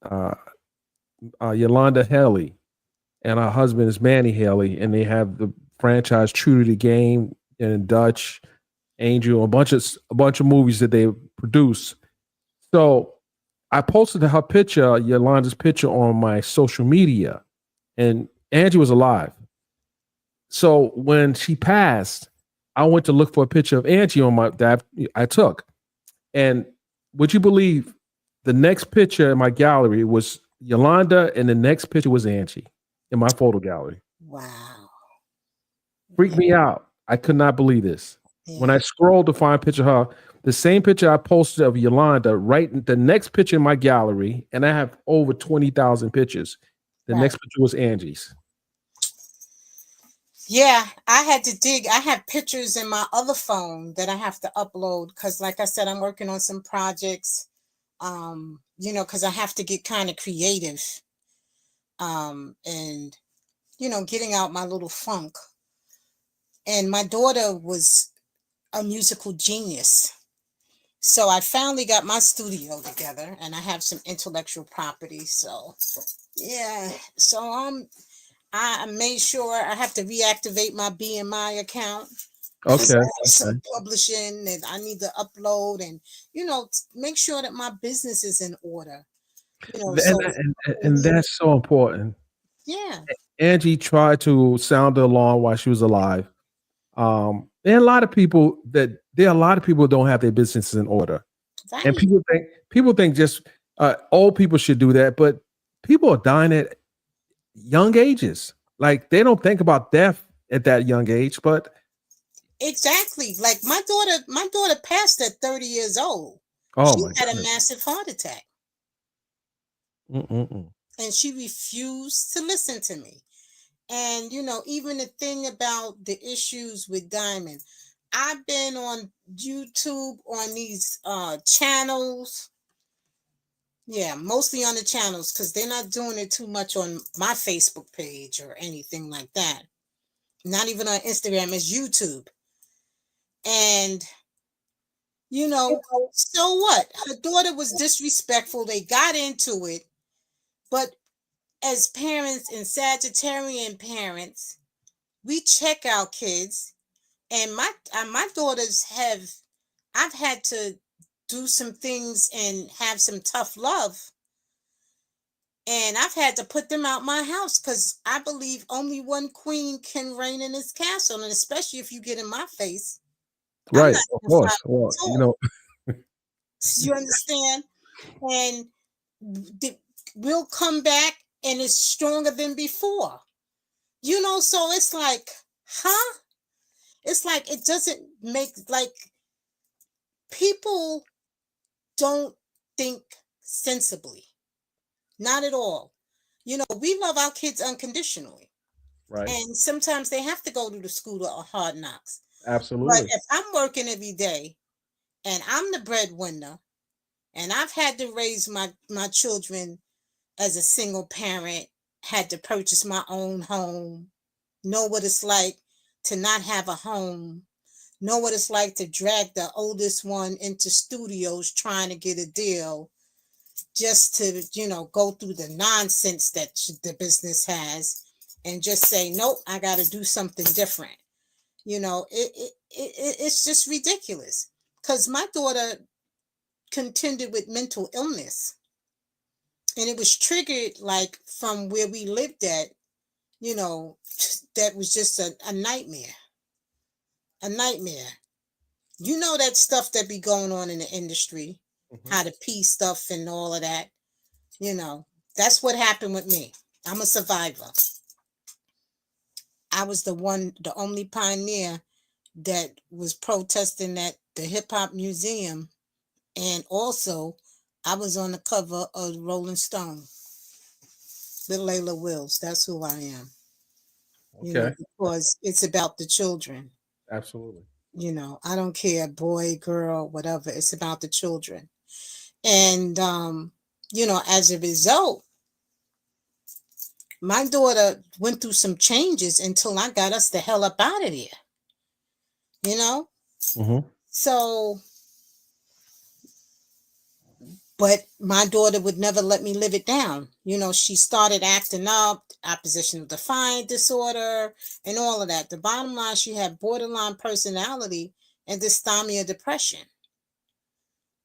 uh, Yolanda Haley, and her husband is Manny Haley, and they have the franchise True to the Game and Dutch, Angel, a bunch of movies that they produce. So I posted her picture, Yolanda's picture, on my social media, and Angie was alive. So when she passed, I went to look for a picture of Angie on my that I took. And would you believe the next picture in my gallery was Yolanda, and the next picture was Angie in my photo gallery? Wow. Freaked me out. I could not believe this. When Yeah. I scrolled to find a picture of her, the same picture I posted of Yolanda, right the next picture in my gallery, and I have over 20,000 pictures. The Right. next picture was Angie's. Yeah, I had to dig. I have pictures in my other phone that I have to upload because, like I said, I'm working on some projects. Because I have to get kind of creative. And getting out my little funk. And my daughter was a musical genius. So I finally got my studio together and I have some intellectual property. So yeah. So I made sure I have to reactivate my BMI account because Okay. I have Okay. some publishing that I need to upload and make sure that my business is in order. And, So and that's so important. yeah, Angie tried to sound the alarm while she was alive. There are a lot of people who don't have their businesses in order, and right. people think just old people should do that, but people are dying at young ages. Like they don't think about death at that young age, but Exactly. Like my daughter passed at 30 years old. oh She my had a goodness. massive heart attack Mm-mm-mm. and she refused to listen to me. And even the thing about the issues with Diamond, I've been on YouTube on these channels. Yeah, mostly on the channels because they're not doing it too much on my Facebook page or anything like that. Not even on Instagram, it's YouTube. And so what? Her daughter was disrespectful. They got into it. But as parents and Sagittarian parents, we check our kids. And my daughters I've had to do some things and have some tough love. And I've had to put them out my house because I believe only one queen can reign in this castle. And especially if you get in my face, I'm Right, not of even course. Well, 5 foot tall. You understand? And we'll come back and it's stronger than before. So it's like, huh? It's like it doesn't make like people don't think sensibly. Not at all. We love our kids unconditionally. right, And sometimes they have to go to the school of hard knocks. But absolutely. if I'm working every day and I'm the breadwinner and I've had to raise my children as a single parent, had to purchase my own home, know what it's like to not have a home, know what it's like to drag the oldest one into studios trying to get a deal just to, go through the nonsense that the business has and just say, nope, I got to do something different. It's just ridiculous because my daughter contended with mental illness. And it was triggered like from where we lived at, you know, that was just a nightmare. A nightmare. You know that stuff that be going on in the industry, how to pee stuff and all of that. You know, that's what happened with me. I'm a survivor. I was the only pioneer that was protesting at the hip hop museum, and also I was on the cover of Rolling Stone. The Layla Wills. That's who I am. You know, Okay. because it's about the children. Absolutely. You know, I don't care, boy, girl, whatever. It's about the children. And you know, as a result, my daughter went through some changes until I got us the hell up out of here. You know? Mm-hmm. So, but my daughter would never let me live it down. You know, she started acting up, oppositional defiant disorder, and all of that. The bottom line, she had borderline personality and dysthymia depression.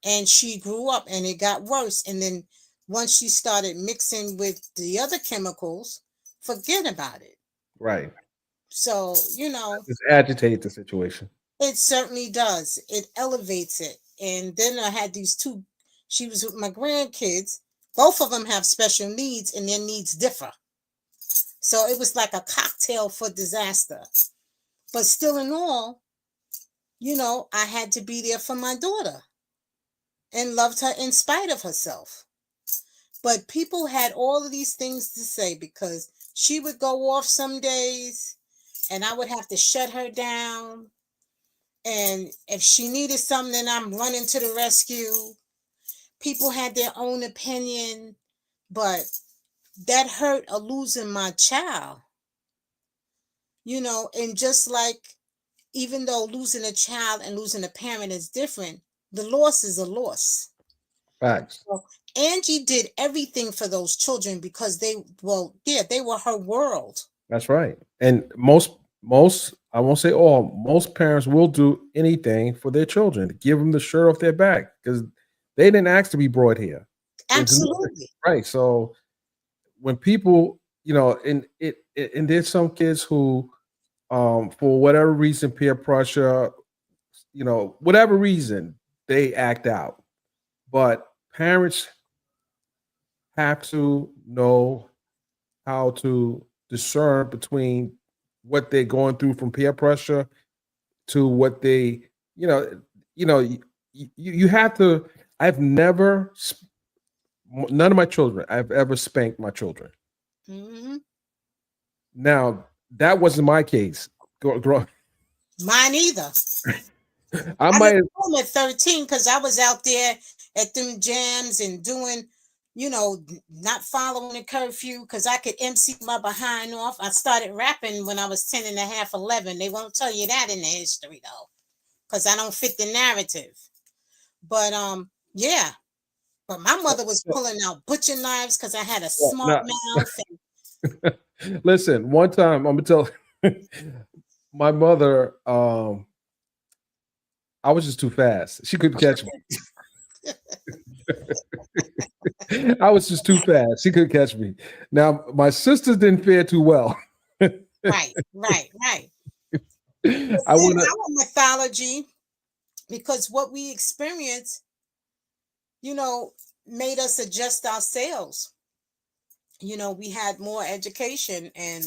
And she grew up and it got worse. And then once she started mixing with the other chemicals, forget about it. Right. So, you know, Just agitate the situation. it certainly does. It elevates it. And then I had these two, she was with my grandkids. Both of them have special needs and their needs differ. So it was like a cocktail for disaster. But still in all, you know, I had to be there for my daughter and loved her in spite of herself. But people had all of these things to say because she would go off some days and I would have to shut her down. And if she needed something, I'm running to the rescue. People had their own opinion, but that hurt of losing my child. You know, and just like, even though losing a child and losing a parent is different, the loss is a loss. Facts. So Angie did everything for those children because they were her world. That's right. And most I won't say all, most parents will do anything for their children to give them the shirt off their back because they didn't ask to be brought here. Absolutely. Right. So when people, you know, and there's some kids who for whatever reason, peer pressure, you know, whatever reason, they act out. But parents have to know how to discern between what they're going through from peer pressure to what they, you know, you have to. I've never, none of my children, I've ever spanked my children. Mm-hmm. Now that wasn't my case. Mine either. I I might didn't know at 13 because I was out there at them jams and doing, you know, not following the curfew because I could MC my behind off. I started rapping when I was 10 and a half, 11. They won't tell you that in the history though, because I don't fit the narrative. But yeah. But my mother was pulling out butcher knives because I had a smart mouth. And listen, one time I'm gonna tell my mother, I was just too fast. She couldn't catch me. I was just too fast. She couldn't catch me. Now my sisters didn't fare too well. right. I want to. Our mythology, because what we experienced, you know, made us adjust ourselves. You know, we had more education, and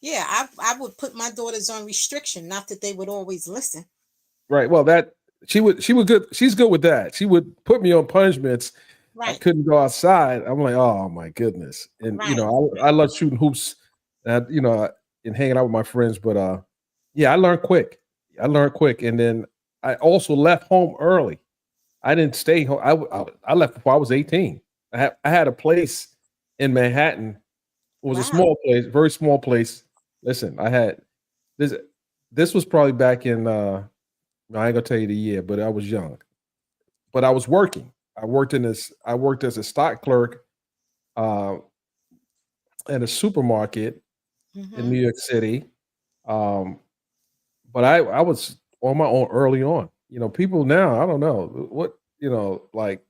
yeah, I would put my daughters on restriction, not that they would always listen. Right. Well, that she would good. She's good with that. She would put me on punishments. I Right. couldn't go outside. I'm like, oh my goodness. And you Right. know, I love shooting hoops, you know, and hanging out with my friends. But yeah, I learned quick. And then I also left home early. I didn't stay home. I left before I was 18. I had a place in Manhattan. It was a Wow. small place, very small place. Listen, I had this. This was probably back in. I ain't gonna tell you the year, but I was young. But I was working. I worked as a stock clerk uh, at a supermarket in New Mm-hmm. York City. But I was on my own early on. people now, I don't know what, like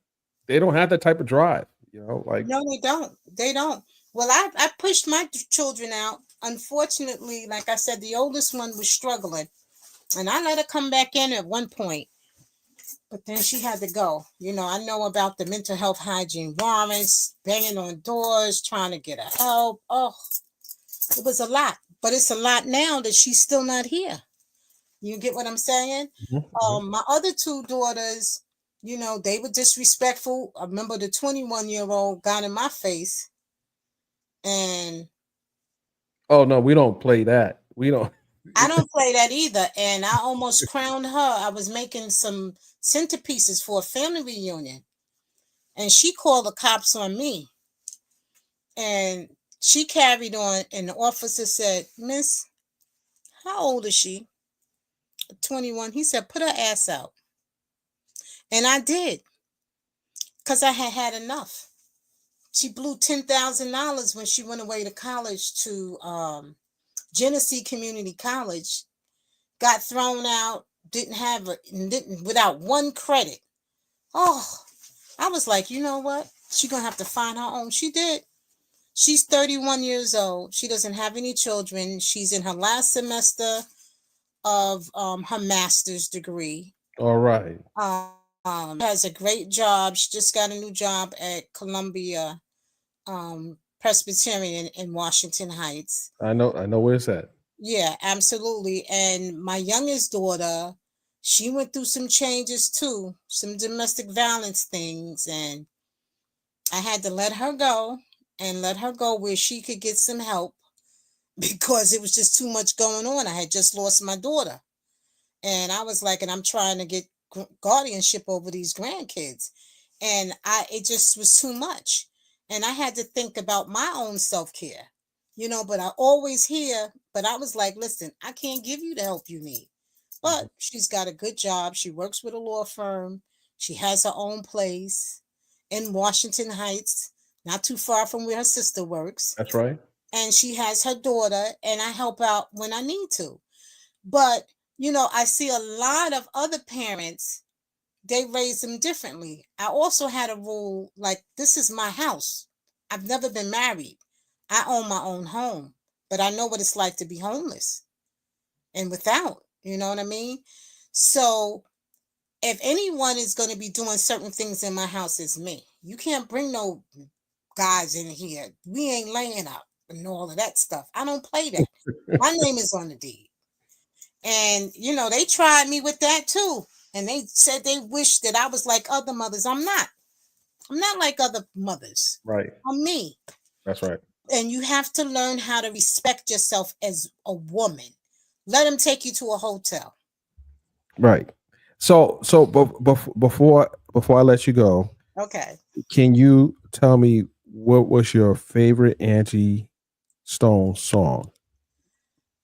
they don't have that type of drive, like No, they don't. They don't. Well, I pushed my children out. Unfortunately, like I said, the oldest one was struggling, and I let her come back in at one point, but then she had to go. I know about the mental health hygiene warrants, banging on doors, trying to get her help. Oh, it was a lot, but it's a lot now that she's still not here. You get what I'm saying? Mhm, mhm. My other two daughters, they were disrespectful. I remember the 21-year-old got in my face, and Oh no, we don't play that. We don't. I don't play that either. And I almost crowned her. I was making some centerpieces for a family reunion, and she called the cops on me. And she carried on, and the officer said, "Miss, how old is she?" 21. He said, "Put her ass out." And I did, because I had had enough. She blew $10,000 when she went away to college to Genesee Community College, got thrown out, didn't without one credit. Oh, I was like, you know what? She's gonna have to find her own. She did. She's 31 years old. She doesn't have any children. She's in her last semester of her master's degree. All right. Has a great job. She just got a new job at Columbia Presbyterian in Washington Heights. I know where it's at. Yeah, absolutely. And my youngest daughter, she went through some changes too, some domestic violence things, and I had to let her go and let her go where she could get some help because it was just too much going on. I had just lost my daughter, and I was like, and I'm trying to get guardianship over these grandkids, and it just was too much, and I had to think about my own self-care, but I always hear, but I was like, listen, I can't give you the help you need. But she's got a good job. She works with a law firm. She has her own place in Washington Heights, not too far from where her sister works. That's right. And she has her daughter, and I help out when I need to. But, I see a lot of other parents, they raise them differently. I also had a rule like, this is my house. I've never been married. I own my own home, but I know what it's like to be homeless and without, you know what I mean? So if anyone is going to be doing certain things in my house, it's me. You can't bring no guys in here. We ain't laying up and all of that stuff. I don't play that. My name is on the deed. And, they tried me with that too. And they said they wish that I was like other mothers. I'm not. I'm not like other mothers. Right. I'm me. That's right. And you have to learn how to respect yourself as a woman. Let them take you to a hotel. Right. So before I let you go, Okay. can you tell me what was your favorite Angie Stone song?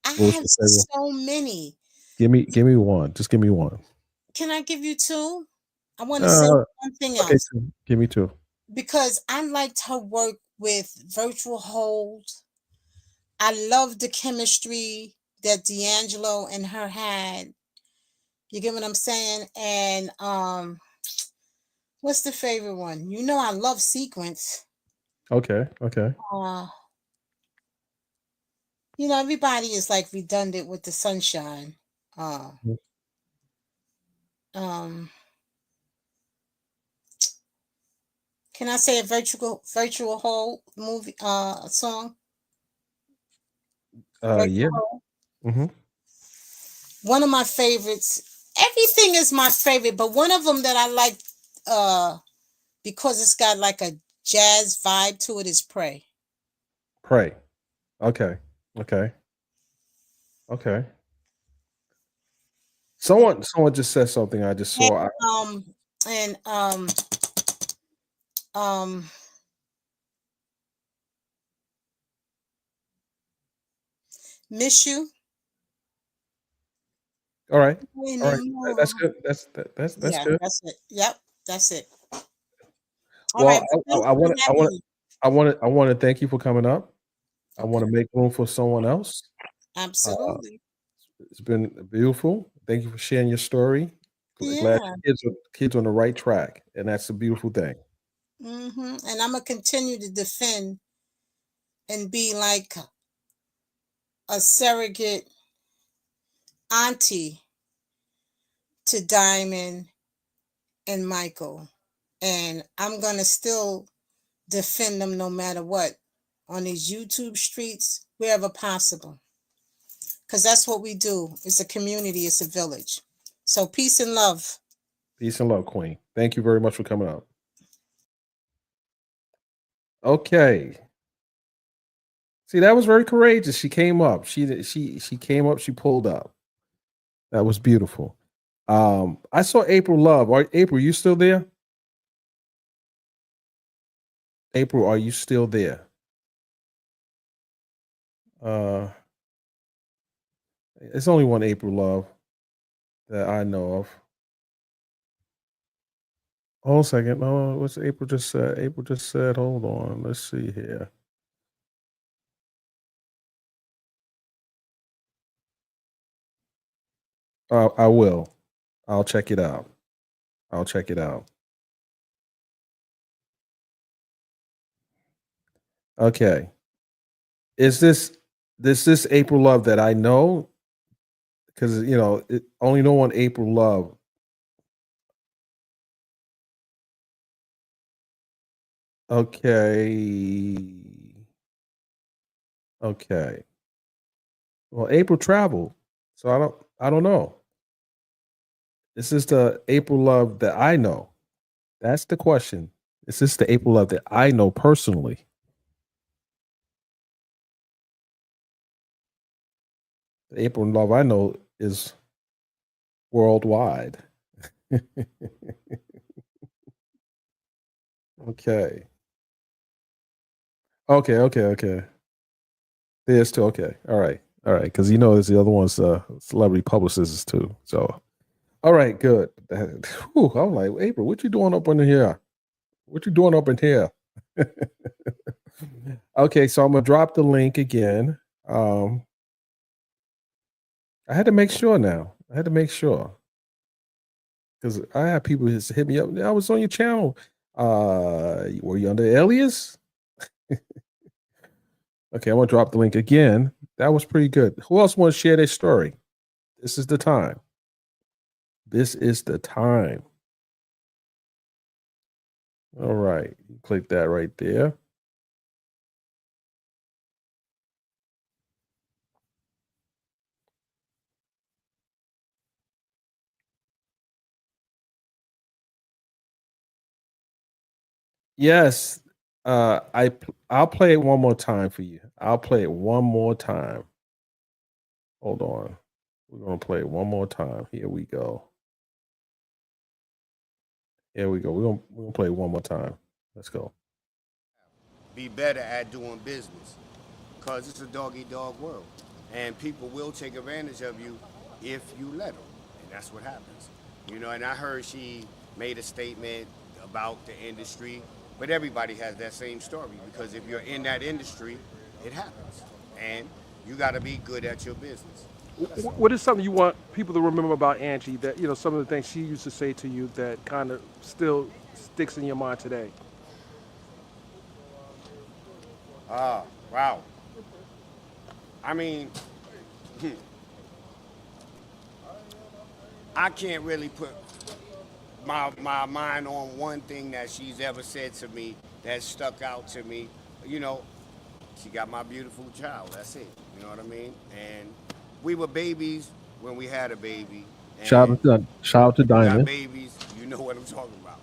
I What was have your favorite? so many. Give me one. Just give me one. Can I give you two? I want to say one thing Okay, else. give me two. Because I liked her work with Virtual Hold. I loved the chemistry that D'Angelo and her had. You get what I'm saying? And what's the favorite one? I love Sequence. Okay. Everybody is like redundant with the Sunshine. Mhm. Um, can I say a virtual Hold movie song? Yeah. Virtual Hold. Hmm. One of my favorites. Everything is my favorite, but one of them that I like because it's got like a jazz vibe to it is Pray. Pray. Okay. Someone just said something I just saw. And um Miss You All right. anymore. That's good. That's Yeah, good. that's it. Yep, that's it. All right, Well, well, thank you for having me. I want to thank you for coming up. I want to make room for someone else. Uh, Absolutely. it's been beautiful. Thank you for sharing your story. glad Yeah. kids on the right track, and that's a beautiful thing. And I'm gonna continue to defend and be like a surrogate auntie to Diamond and Michael. And I'm gonna still defend them no matter what on these YouTube streets, wherever possible. Because that's what we do. It's a community, it's a village. So peace and love. Peace and love, Queen. Thank you very much for coming up. Okay. See, that was very courageous. She came up. She came up. She pulled up. That was beautiful. I saw April Love. April, you still there? April, are you still there? It's only one April Love that I know of. Hold a second. No, what's April just said? April just said, hold on. Let's see here. I will. I'll check it out. I'll check it out. Okay. Is this April Love that I know? Because only know one April Love. Okay. Okay. Well, April traveled, so I don't know. This is the April Love that I know. That's the question. Is this the April Love that I know personally? The April Love I know is worldwide. Okay. Okay. There's two. Okay. All right. Because there's the other one's celebrity publicists too. So, all right, good. Whew, I'm like, April, what you doing up in here? What you doing up in here? Okay, so I'm gonna drop the link again. I had to make sure now. I had to make sure because I have people just hit me up. I was on your channel. Were you under alias? Okay, I'm gonna drop the link again. That was pretty good. Who else wants to share their story? This is the time. This is the time. All right, click that right there. Yes, I'll play it one more time for you. I'll play it one more time. Hold on. We're gonna play it one more time. Here we go. Here we go. We're gonna play it one more time. Let's go. Be better at doing business, because it's a dog eat dog world, and people will take advantage of you if you let them, and that's what happens. And I heard she made a statement about the industry, but everybody has that same story, because if you're in that industry, it happens, and you got to be good at your business. What is something you want people to remember about Angie that, some of the things she used to say to you that kind of still sticks in your mind today? Wow. I mean, I can't really put my mind on one thing that she's ever said to me that stuck out to me. You know, she got my beautiful child. That's it. You know what I mean? And we were babies when we had a baby. Shout And out to you got Diamond. babies, you know what I'm talking about.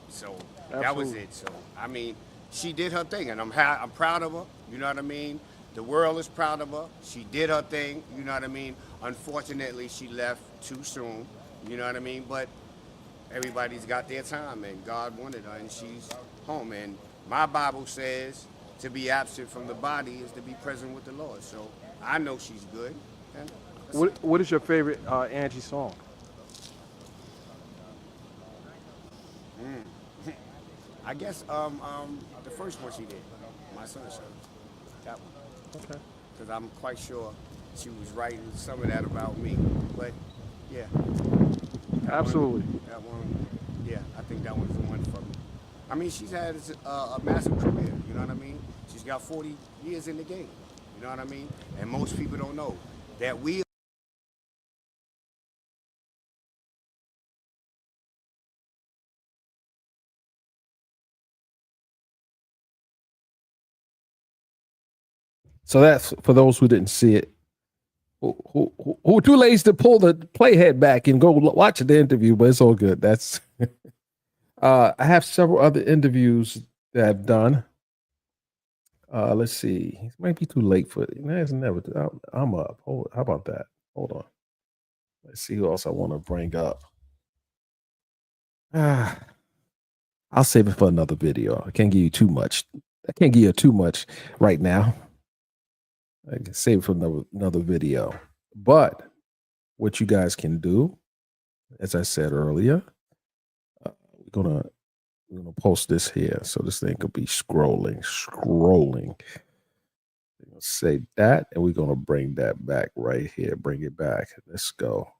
So that was Absolutely. it. So I mean, she did her thing, and I'm proud of her. You know what I mean? The world is proud of her. She did her thing. You know what I mean? Unfortunately, she left too soon. You know what I mean? But everybody's got their time, and God wanted her, and she's home. And my Bible says to be absent from the body is to be present with the Lord. So I know she's good. And What is your favorite Angie song? I guess the first one she did, My Sunshine, that one. Okay. Because I'm quite sure she was writing some of that about me. But yeah. Absolutely. That one, yeah, I think that one's the one for me. I mean, she's had a massive career. You know what I mean? She's got 40 years in the game. You know what I mean? And most people don't know that we. So that's for those who didn't see it. Who too lazy to pull the playhead back and go watch the interview, but it's all good. That's I have several other interviews that I've done. Let's see. It might be too late for it. It's never. I'm up. How about that? Hold on. Let's see who else I want to bring up. I'll save it for another video. I can't give you too much. I can't give you too much right now. I can save it for another video. But what you guys can do, as I said earlier, we're gonna post this here, so this thing could be scrolling. Say that, and we're gonna bring that back right here. Bring it back. Let's go.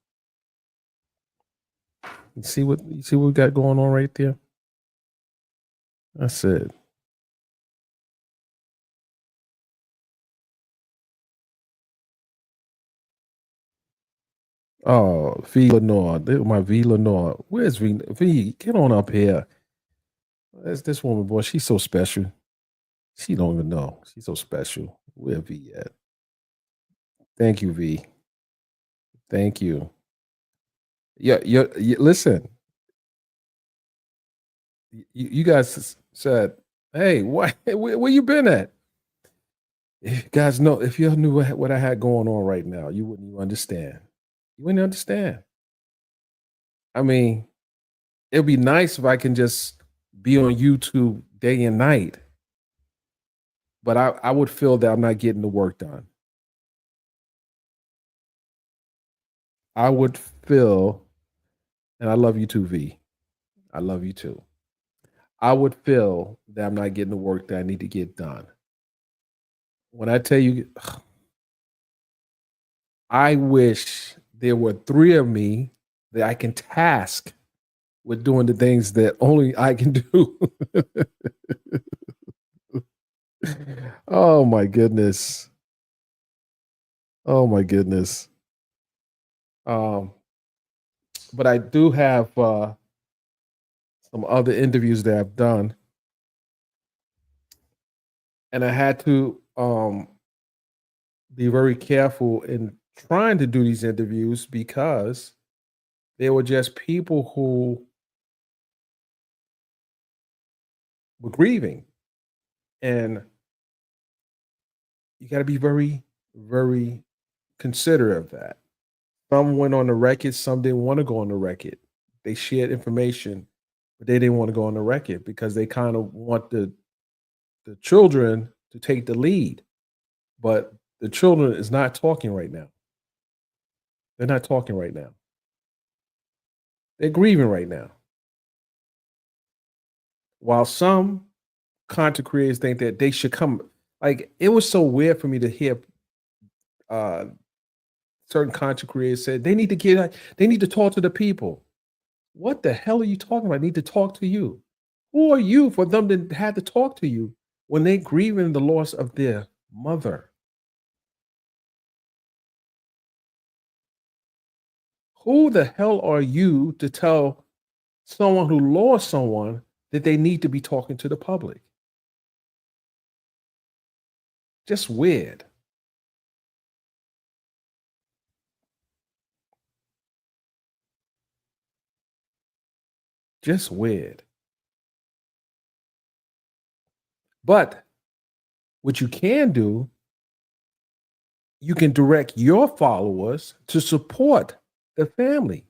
You see what we got going on right there? That's it. Oh, V Lenore. My V Lenore. Where's V? V, get on up here. That's this woman, boy. She's so special. She don't even know. She's so special. Where V at? Thank you, V. Thank you. Yeah, listen. You guys said, "Hey, why? Where you been at?" If you guys know, if you knew what I had going on right now, you wouldn't even understand. You wouldn't understand. I mean, it'd be nice if I can just be on YouTube day and night, but I would feel that I'm not getting the work done. I would feel, and I love you too, V. I love you too. I would feel that I'm not getting the work that I need to get done. When I tell you, I wish there were 3 of me that I can task with doing the things that only I can do. Oh my goodness. Oh my goodness. But I do have some other interviews that I've done, and I had to be very careful in trying to do these interviews because they were just people who were grieving, and you got to be very, very considerate of that. Some went on the record, some didn't want to go on the record. They shared information, but they didn't want to go on the record because they kind of want the children to take the lead. But the children is not talking right now. They're not talking right now. They're grieving right now. While some content creators think that they should come, like it was so weird for me to hear certain content creators said they need to talk to the people. What the hell are you talking about? I need to talk to you. Who are you for them to have to talk to you when they grieving the loss of their mother? Who the hell are you to tell someone who lost someone that they need to be talking to the public? Just weird. Just weird. But what you can do, you can direct your followers to support the family.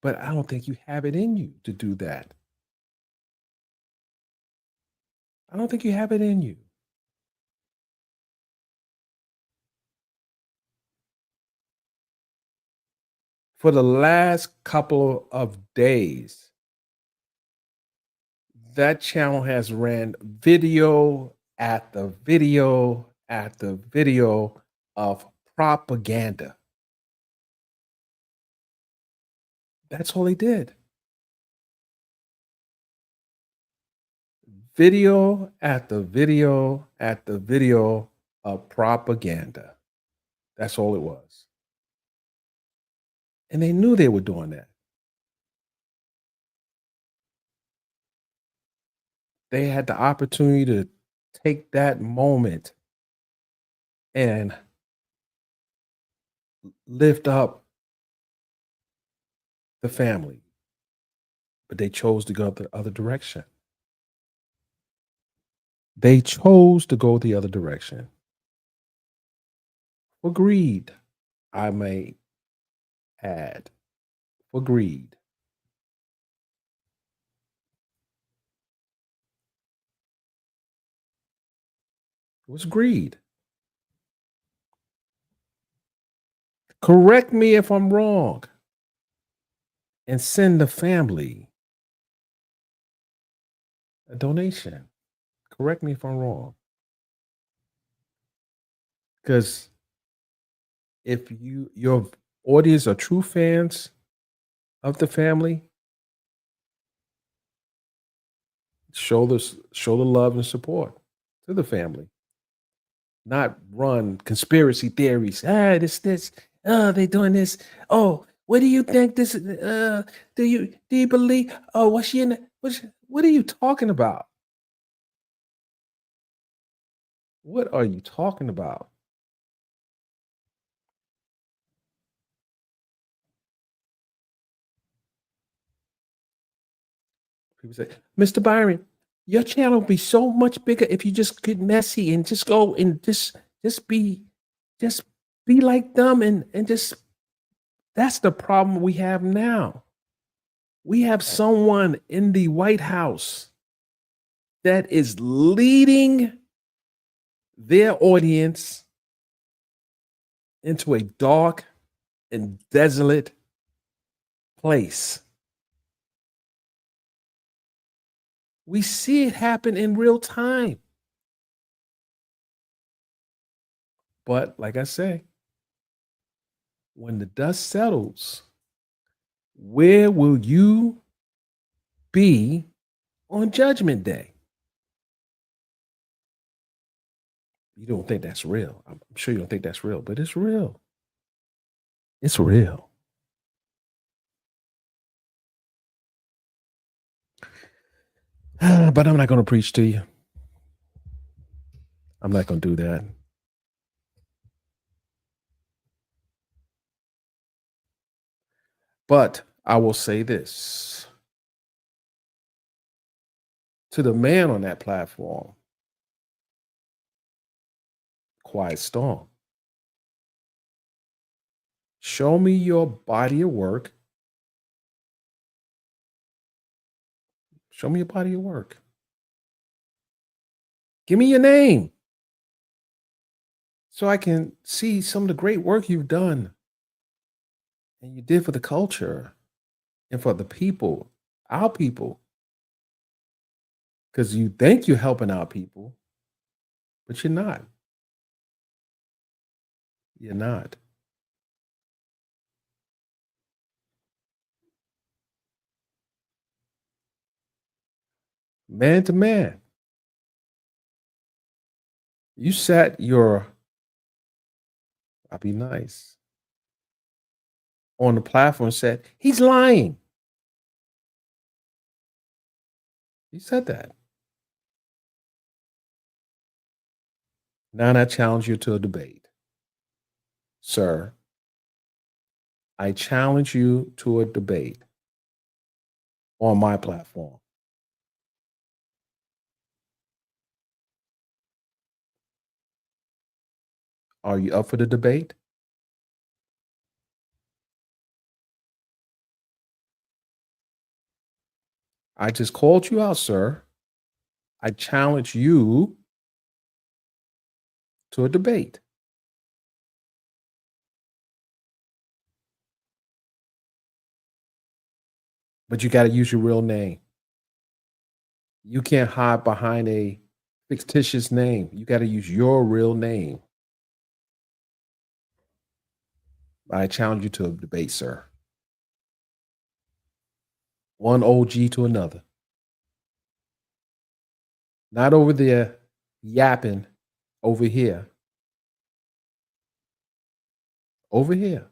But I don't think you have it in you to do that. I don't think you have it in you. For the last couple of days, that channel has ran video after video after video of propaganda. That's all they did. Video after video after video of propaganda. That's all it was. And they knew they were doing that. They had the opportunity to take that moment and lift up the family, but they chose to go the other direction. They chose to go the other direction for greed, I may add, for greed. It was greed. Correct me if I'm wrong and send the family a donation. Correct me if I'm wrong. Because if your audience are true fans of the family, show the love and support to the family. Not run conspiracy theories. This. They doing this. Oh, what do you think this? Do you believe? Oh, what's she in? What are you talking about? What are you talking about? People say, Mr. Byron, your channel would be so much bigger if you just get messy and just go and just be just be like them and just that's the problem we have now. We have someone in the White House that is leading their audience into a dark and desolate place. We see it happen in real time. But like I say, when the dust settles, where will you be on Judgment Day? You don't think that's real. I'm sure you don't think that's real, but it's real. It's real. But I'm not going to preach to you. I'm not going to do that. But I will say this to the man on that platform, Quiet Storm. Show me your body of work. Show me your body of work. Give me your name so I can see some of the great work you've done and you did for the culture and for the people, our people. Because you think you're helping our people, but you're not. You're not. Man to man. You sat your, I'll be nice, on the platform and said, he's lying. He said that. Now I challenge you to a debate. Sir, I challenge you to a debate on my platform. Are you up for the debate? I just called you out, sir. I challenge you to a debate. But you got to use your real name. You can't hide behind a fictitious name. You got to use your real name. I challenge you to a debate, sir. One OG to another. Not over there yapping over here. Over here.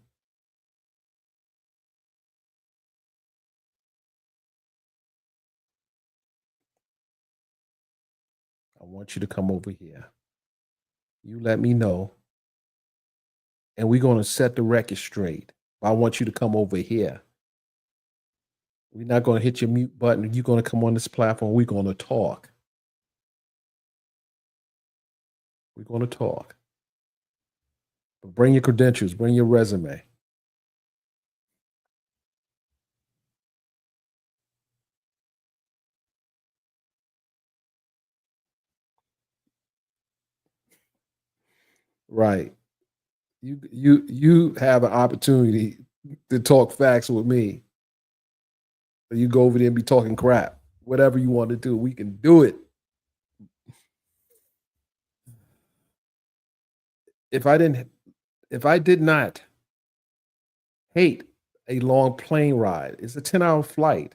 I want you to come over here. You let me know, and we're going to set the record straight. I want you to come over here. We're not going to hit your mute button. You're going to come on this platform. We're going to talk. We're going to talk. But bring your credentials, bring your resume. Right. You have an opportunity to talk facts with me. You go over there and be talking crap. Whatever you want to do, we can do it. If I did not hate a long plane ride, it's a 10-hour flight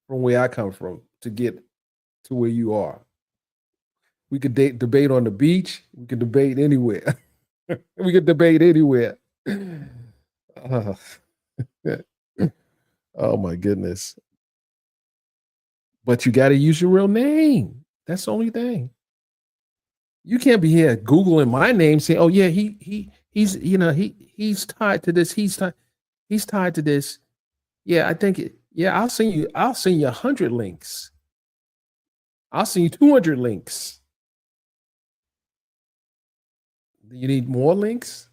from where I come from to get to where you are. We could debate on the beach. We could debate anywhere. We could debate anywhere. Oh my goodness. But you got to use your real name. That's the only thing. You can't be here Googling my name saying, oh yeah, he's he's tied to this. He's tied to this. Yeah, I think I'll send you 100 links. I'll send you 200 links. Do you need more links?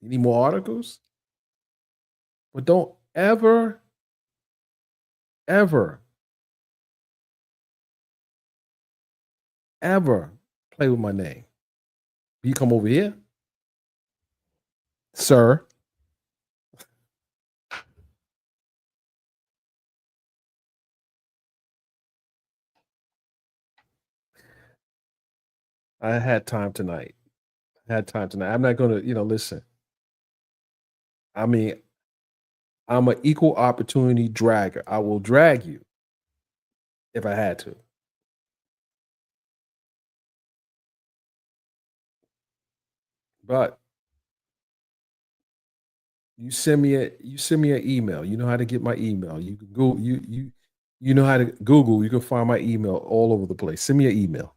You need more articles? But don't ever play with my name. You come over here, sir. I had time tonight. I'm not going to, listen. I mean, I'm an equal opportunity dragger. I will drag you if I had to. But you send me an email. You know how to get my email. You can go you know how to Google. You can find my email all over the place. Send me an email.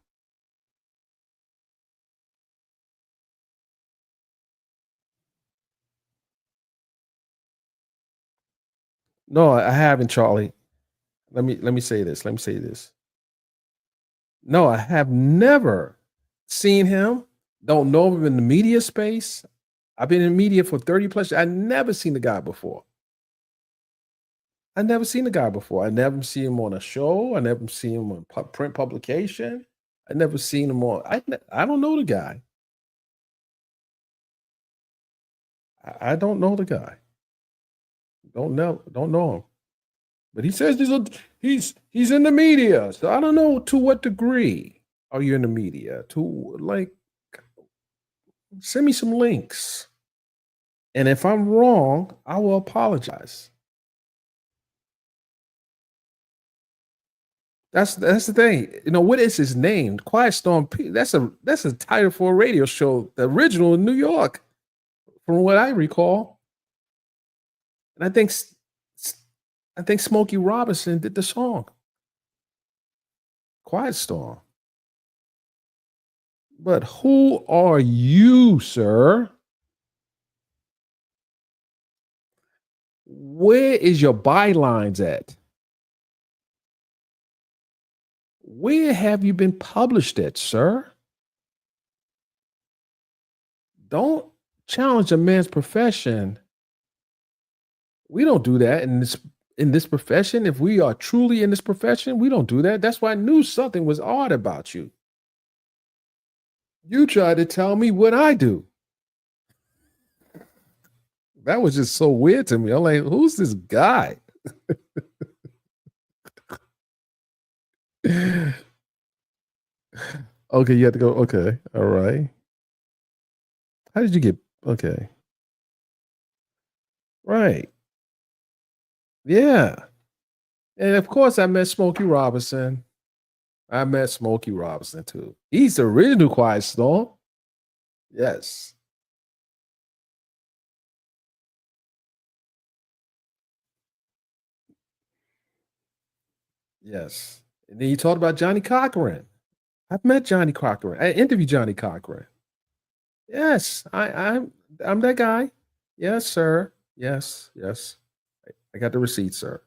No, I haven't, Charlie. Let me say this. Let me say this. No, I have never seen him. Don't know him in the media space. I've been in media for 30 plus years. I never seen the guy before. I never seen the guy before. I never seen him on a show. I never seen him on print publication. I never seen him on. I don't know the guy. I don't know the guy. Don't know him. But he says he's in the media. So I don't know to what degree are you in the media. To like send me some links. And if I'm wrong, I will apologize. That's the thing. What is his name? Quiet Storm P. That's a title for a radio show, the original in New York, from what I recall. And I think Smokey Robinson did the song. Quiet Storm. But who are you, sir? Where is your bylines at? Where have you been published at, sir? Don't challenge a man's profession. We don't do that in this profession. If we are truly in this profession, we don't do that. That's why I knew something was odd about you. You tried to tell me what I do. That was just so weird to me. I'm like, who's this guy? Okay, you have to go. Okay, all right. How did you get? Okay, right. Yeah. And of course, I met Smokey Robinson. I met Smokey Robinson too. He's the original Quiet Storm. Yes. Yes. And then you talked about Johnny Cochran. I've met Johnny Cochran. I interviewed Johnny Cochran. Yes, I'm that guy. Yes, sir. Yes, yes. I got the receipt, sir.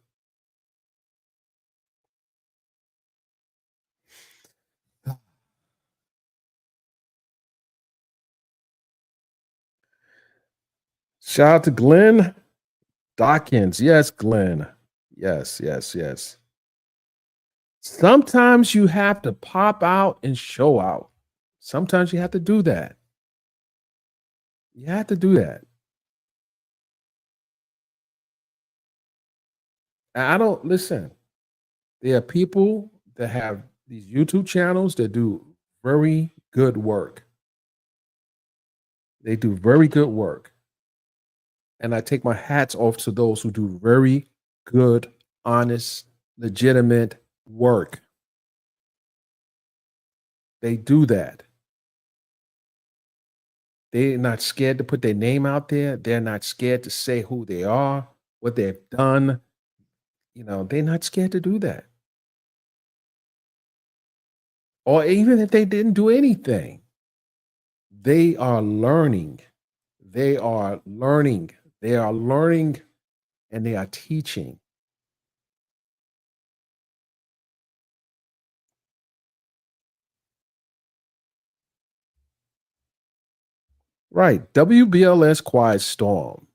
Shout out to Glenn Dawkins. Yes, Glenn. Yes, yes, yes. Sometimes you have to pop out and show out. Sometimes you have to do that. You have to do that. And I don't listen. There are people that have these YouTube channels that do very good work. They do very good work. And I take my hats off to those who do very good, honest, legitimate work. They do that. They're not scared to put their name out there. They're not scared to say who they are, what they've done. You know, they're not scared to do that. Or even if they didn't do anything, they are learning. They are learning. They are learning and they are teaching. Right. WBLS Quiet Storm.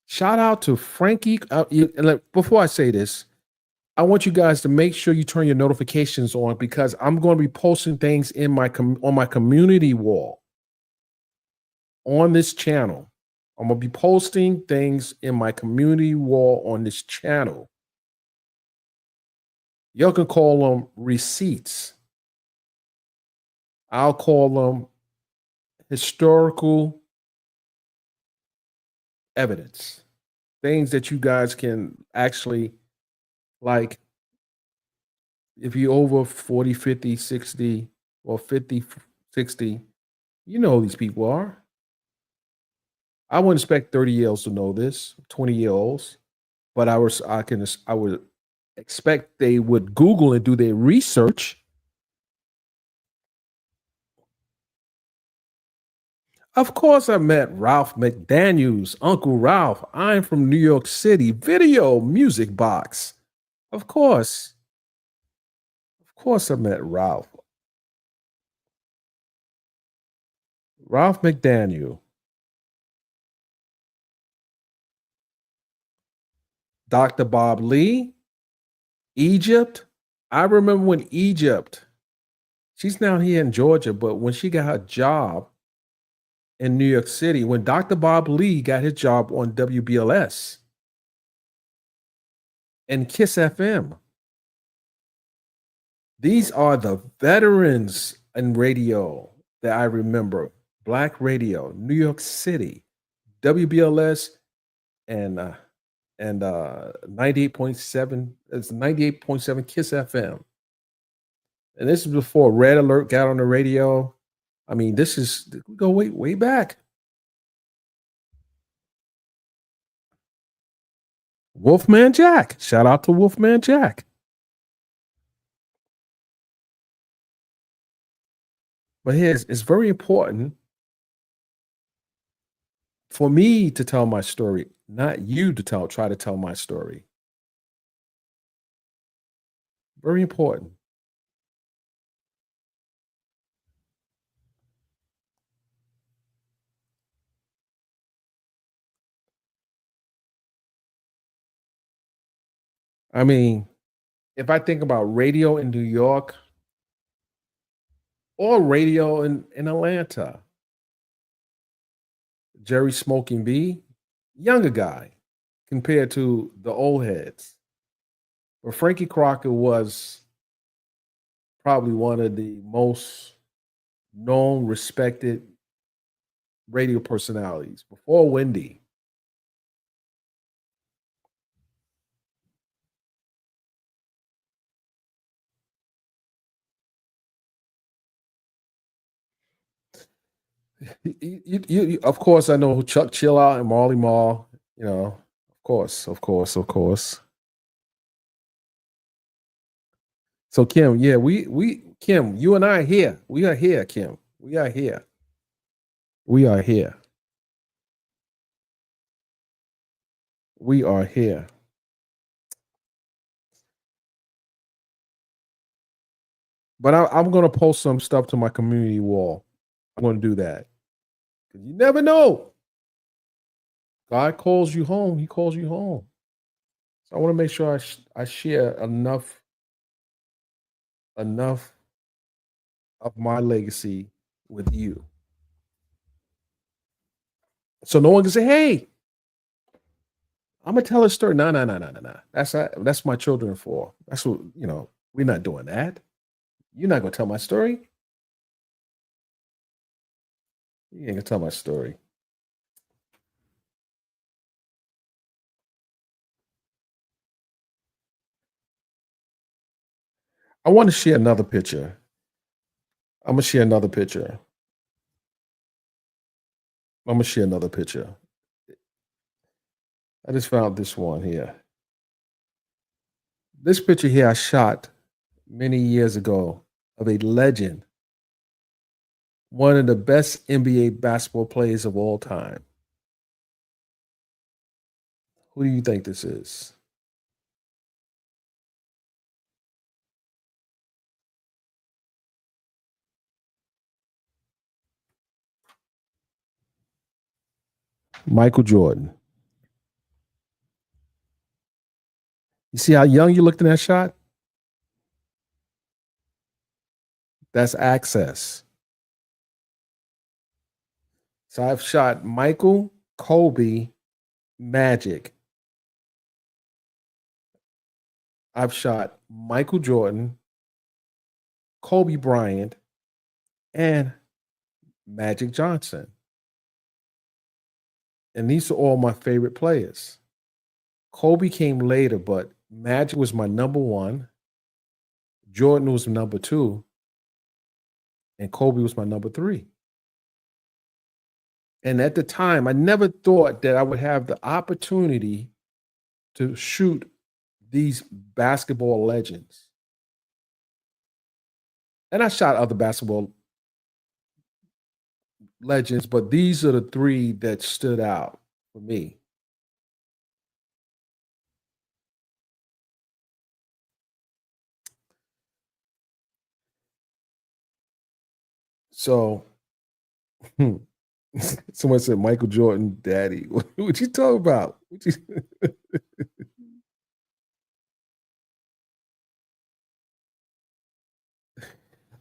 Shout out to Frankie. Before I say this, I want you guys to make sure you turn your notifications on because I'm going to be posting things in on my community wall on this channel. I'm going to be posting things in my community wall on this channel. You can call them receipts. I'll call them historical evidence. Things that you guys can actually, like, if you're over 40, 50, 60, or 50, 60, you know who these people are. I wouldn't expect 30-year-olds to know this, 20-year-olds, but I would expect they would Google and do their research. Of course, I met Ralph McDaniels, Uncle Ralph. I'm from New York City. Video Music Box. Of course. Of course, I met Ralph. Ralph McDaniel. Dr. Bob Lee. Egypt. I remember when Egypt, she's now here in Georgia, but when she got her job in New York City, when Dr. Bob Lee got his job on WBLS and Kiss FM, these are the veterans in radio that I remember. Black radio, New York City, WBLS, and 98.7. It's 98.7 Kiss FM. And this is before Red Alert got on the radio. I mean, we go way back. Wolfman Jack. Shout out to Wolfman Jack. But it's very important for me to tell my story, not you to try to tell my story. Very important. I mean, if I think about radio in New York or radio in Atlanta, Jerry Smoking B, younger guy compared to the old heads. But Frankie Crocker was probably one of the most known, respected radio personalities before Wendy. Of course, I know who Chuck Chill Out and Marley Marl. You know, of course, of course, of course. So Kim, yeah, we Kim, you and I are here. We are here, Kim. We are here. We are here. We are here. But I'm gonna post some stuff to my community wall. I'm gonna do that. 'Cause you never know. God calls you home. He calls you home. So I want to make sure I share enough of my legacy with you, so no one can say, "Hey, I'm gonna tell a story." No, no, no, no, no, no. That's my children for. That's what you know. We're not doing that. You're not gonna tell my story. You ain't gonna tell my story. I want to share another picture. I'm gonna share another picture. I'm gonna share another picture. I just found this one here. This picture here I shot many years ago of a legend, one of the best NBA basketball players of all time. Who do you think this is? Michael Jordan. You see how young you looked in that shot? That's access. So I've shot Michael, Kobe, Magic. I've shot Michael Jordan, Kobe Bryant, and Magic Johnson. And these are all my favorite players. Kobe came later, but Magic was my number one. Jordan was number two, and Kobe was my number three. And at the time, I never thought that I would have the opportunity to shoot these basketball legends. And I shot other basketball legends, but these are the three that stood out for me. So someone said Michael Jordan, daddy. What you talking about?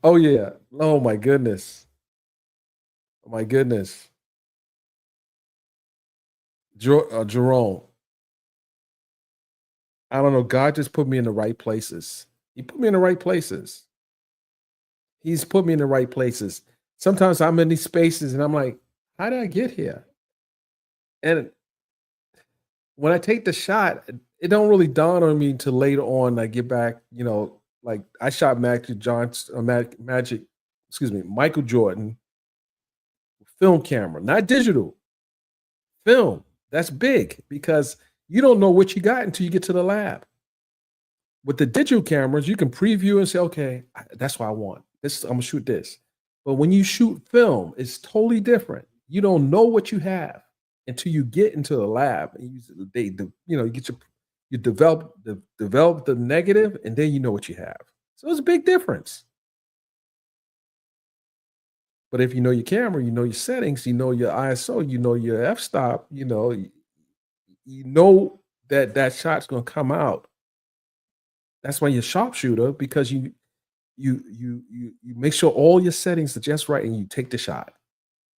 Oh yeah. Oh my goodness. Oh my goodness. Jerome. I don't know. God just put me in the right places. He put me in the right places. He's put me in the right places. Sometimes I'm in these spaces and I'm like, how did I get here? And when I take the shot, it don't really dawn on me until later on. I get back, like I shot Magic Johnson, Magic, excuse me, Michael Jordan, film camera, not digital, film. That's big because you don't know what you got until you get to the lab. With the digital cameras, you can preview and say, okay, that's what I want. This I'm gonna shoot this. But when you shoot film, it's totally different. You don't know what you have until you get into the lab and you get you develop the negative, and then you know what you have. So it's a big difference. But if you know your camera, you know your settings, you know your ISO, you know your f-stop, you know that shot's gonna come out. That's why you're a sharpshooter because you make sure all your settings are just right and you take the shot.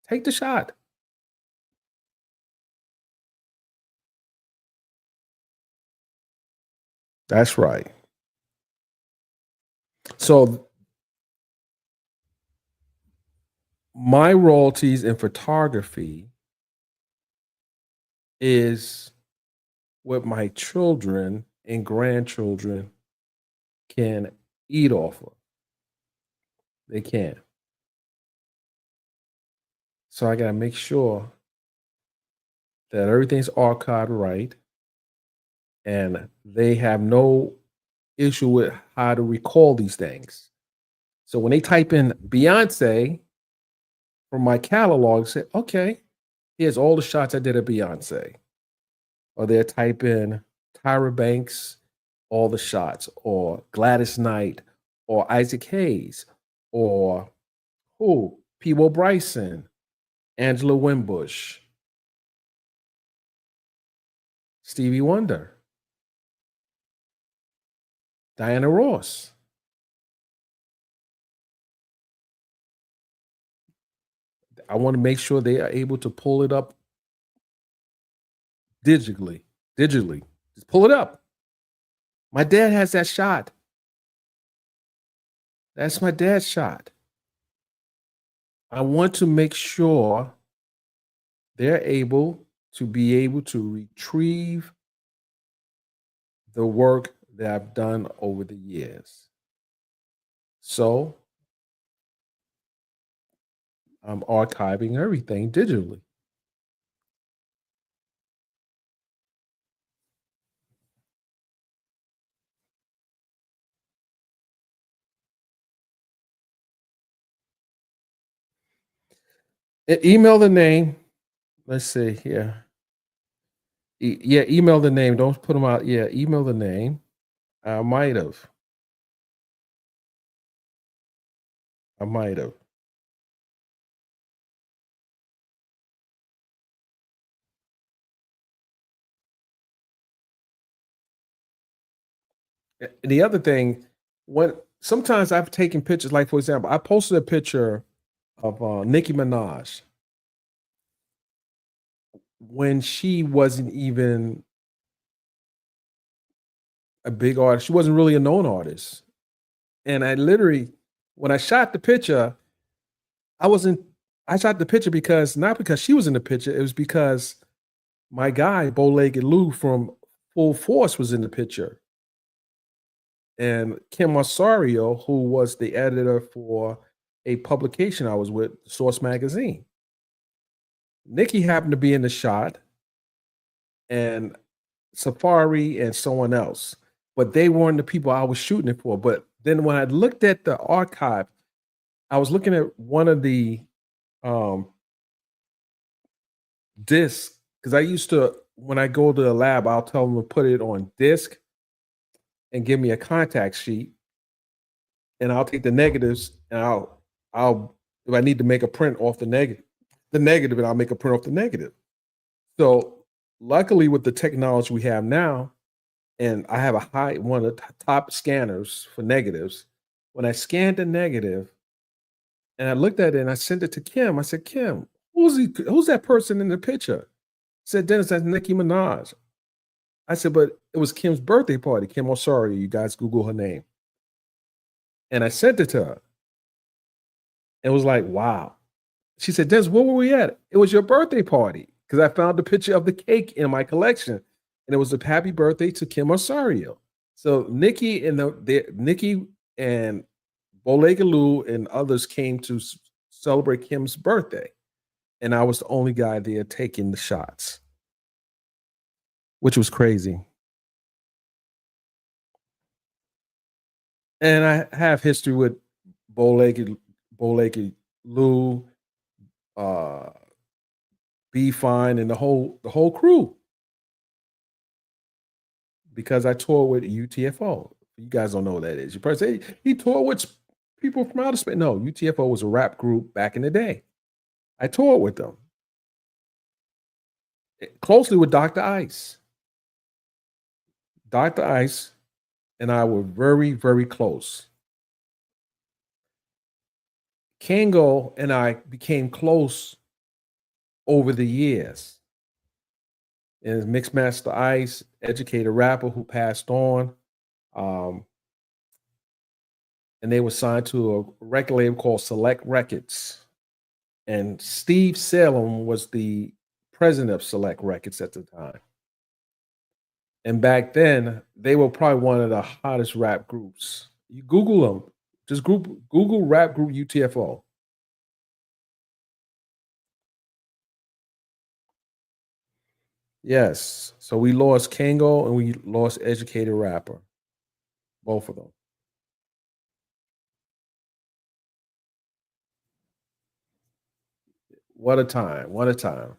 Take the shot. That's right. So my royalties in photography is what my children and grandchildren can eat off of. They can. So I gotta make sure that everything's archived right, and they have no issue with how to recall these things. So when they type in Beyonce from my catalog, say, okay, here's all the shots I did of Beyonce. Or they type in Tyra Banks, all the shots, or Gladys Knight, or Isaac Hayes, or who? Peebo Bryson, Angela Wimbush, Stevie Wonder, Diana Ross. I want to make sure they are able to pull it up digitally. Digitally. Just pull it up. My dad has that shot. That's my dad's shot. I want to make sure they're able to retrieve the work that I've done over the years. So I'm archiving everything digitally. Email the name. Let's see here. Yeah, email the name. Don't put them out. Yeah, email the name. I might have. I might have. The other thing, when sometimes I've taken pictures, like for example, I posted a picture of Nicki Minaj when she wasn't even a big artist. She wasn't really a known artist. And I literally, when I shot the picture, I wasn't, I shot the picture because, not because she was in the picture, it was because my guy, Bow Legged Lou from Full Force, was in the picture. And Kim Osorio, who was the editor for a publication I was with, Source Magazine. Nikki happened to be in the shot, and Safari and someone else, but they weren't the people I was shooting it for. But then when I looked at the archive, I was looking at one of the discs, because I used to, when I go to the lab, I'll tell them to put it on disc and give me a contact sheet, and I'll take the negatives and I'll if I need to make a print off the negative, and I'll make a print off the negative. So luckily with the technology we have now, and I have one of the top scanners for negatives. When I scanned the negative and I looked at it and I sent it to Kim, I said, Kim, who's that person in the picture? Said, Dennis, that's Nicki Minaj. I said, but it was Kim's birthday party. Kim, oh, sorry, you guys Google her name. And I sent it to her. It was like, wow. She said, Dennis, where were we at? It was your birthday party. Because I found the picture of the cake in my collection. And it was a happy birthday to Kim Osorio. So Nikki and Nikki and Bolega Lou and others came to celebrate Kim's birthday. And I was the only guy there taking the shots, which was crazy. And I have history with Bolega Lou, B Fine, and the whole crew, because I toured with UTFO. You guys don't know what that is. You probably say he toured with people from outer space. No, UTFO was a rap group back in the day. I toured with them closely with Dr. Ice. Dr. Ice and I were very, very close. Kango and I became close over the years. And Mixmaster Ice, educated rapper who passed on. And they were signed to a record label called Select Records. And Steve Salem was the president of Select Records at the time. And back then, they were probably one of the hottest rap groups. You Google them. Just Google rap group UTFO. Yes. So we lost Kango and we lost Educated Rapper. Both of them. What a time. What a time.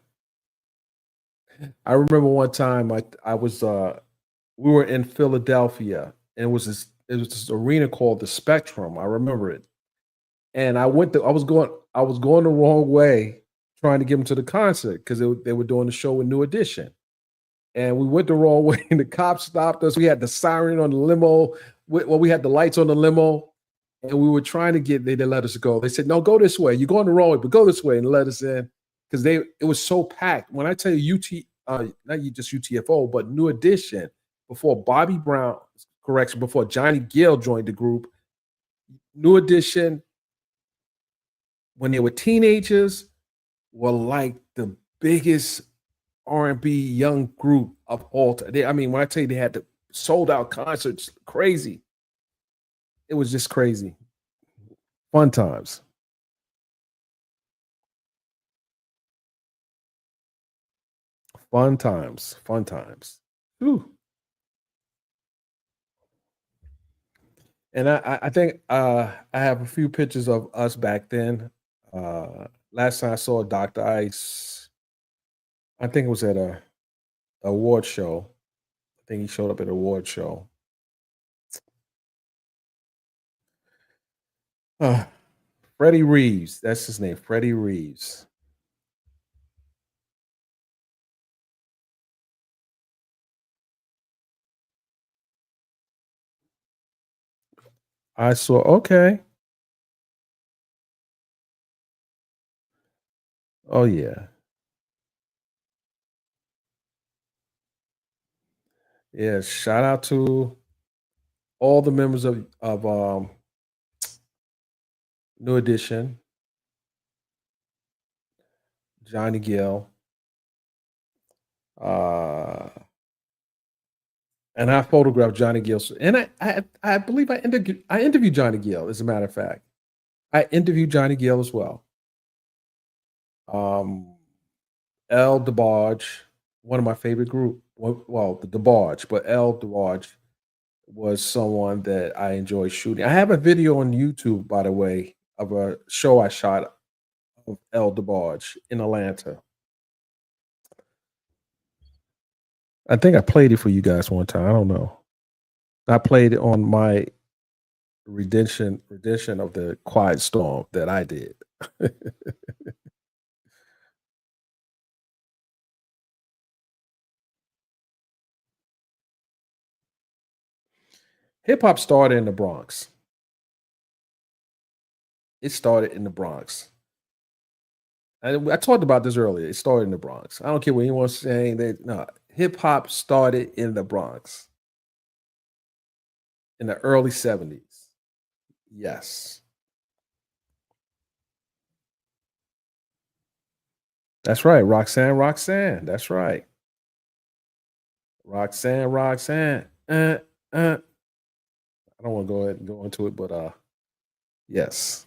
I remember one time I was we were in Philadelphia and it was this arena called the Spectrum. I remember it. And I was going the wrong way trying to get them to the concert because they were doing the show with New Edition. And we went the wrong way and the cops stopped us. We had the siren on the limo. We had the lights on the limo and we were trying to they let us go. They said, no, go this way. You're going the wrong way, but go this way and let us in because it was so packed. When I tell you not just UTFO, but New Edition, before Bobby Brown, correction, before Johnny Gill joined the group, New Edition, when they were teenagers, were like the biggest R&B young group of all time. I mean, when I tell you they had the sold out concerts, crazy. It was just crazy. Fun times. Fun times. Fun times. Whew. And I think I have a few pictures of us back then. Last time I saw Dr. Ice, I think it was at a award show. I think he showed up at an award show. Freddie Reeves, that's his name, Freddie Reeves. I saw, okay. Oh yeah. Yeah, shout out to all the members of New Edition, Johnny Gill. And I photographed Johnny Gill. And I believe I interviewed Johnny Gill, as a matter of fact. I interviewed Johnny Gill as well. El DeBarge, one of my favorite group. Well, the DeBarge, but El DeBarge was someone that I enjoy shooting. I have a video on YouTube, by the way, of a show I shot of El DeBarge in Atlanta. I think I played it for you guys one time. I don't know. I played it on my rendition of the Quiet Storm that I did. Hip hop started in the Bronx. It started in the Bronx. I talked about this earlier. It started in the Bronx. I don't care what anyone's saying. No, hip hop started in the Bronx in the early 70s. Yes. That's right. Roxanne. That's right. Roxanne. I don't want to go ahead and go into it, but yes.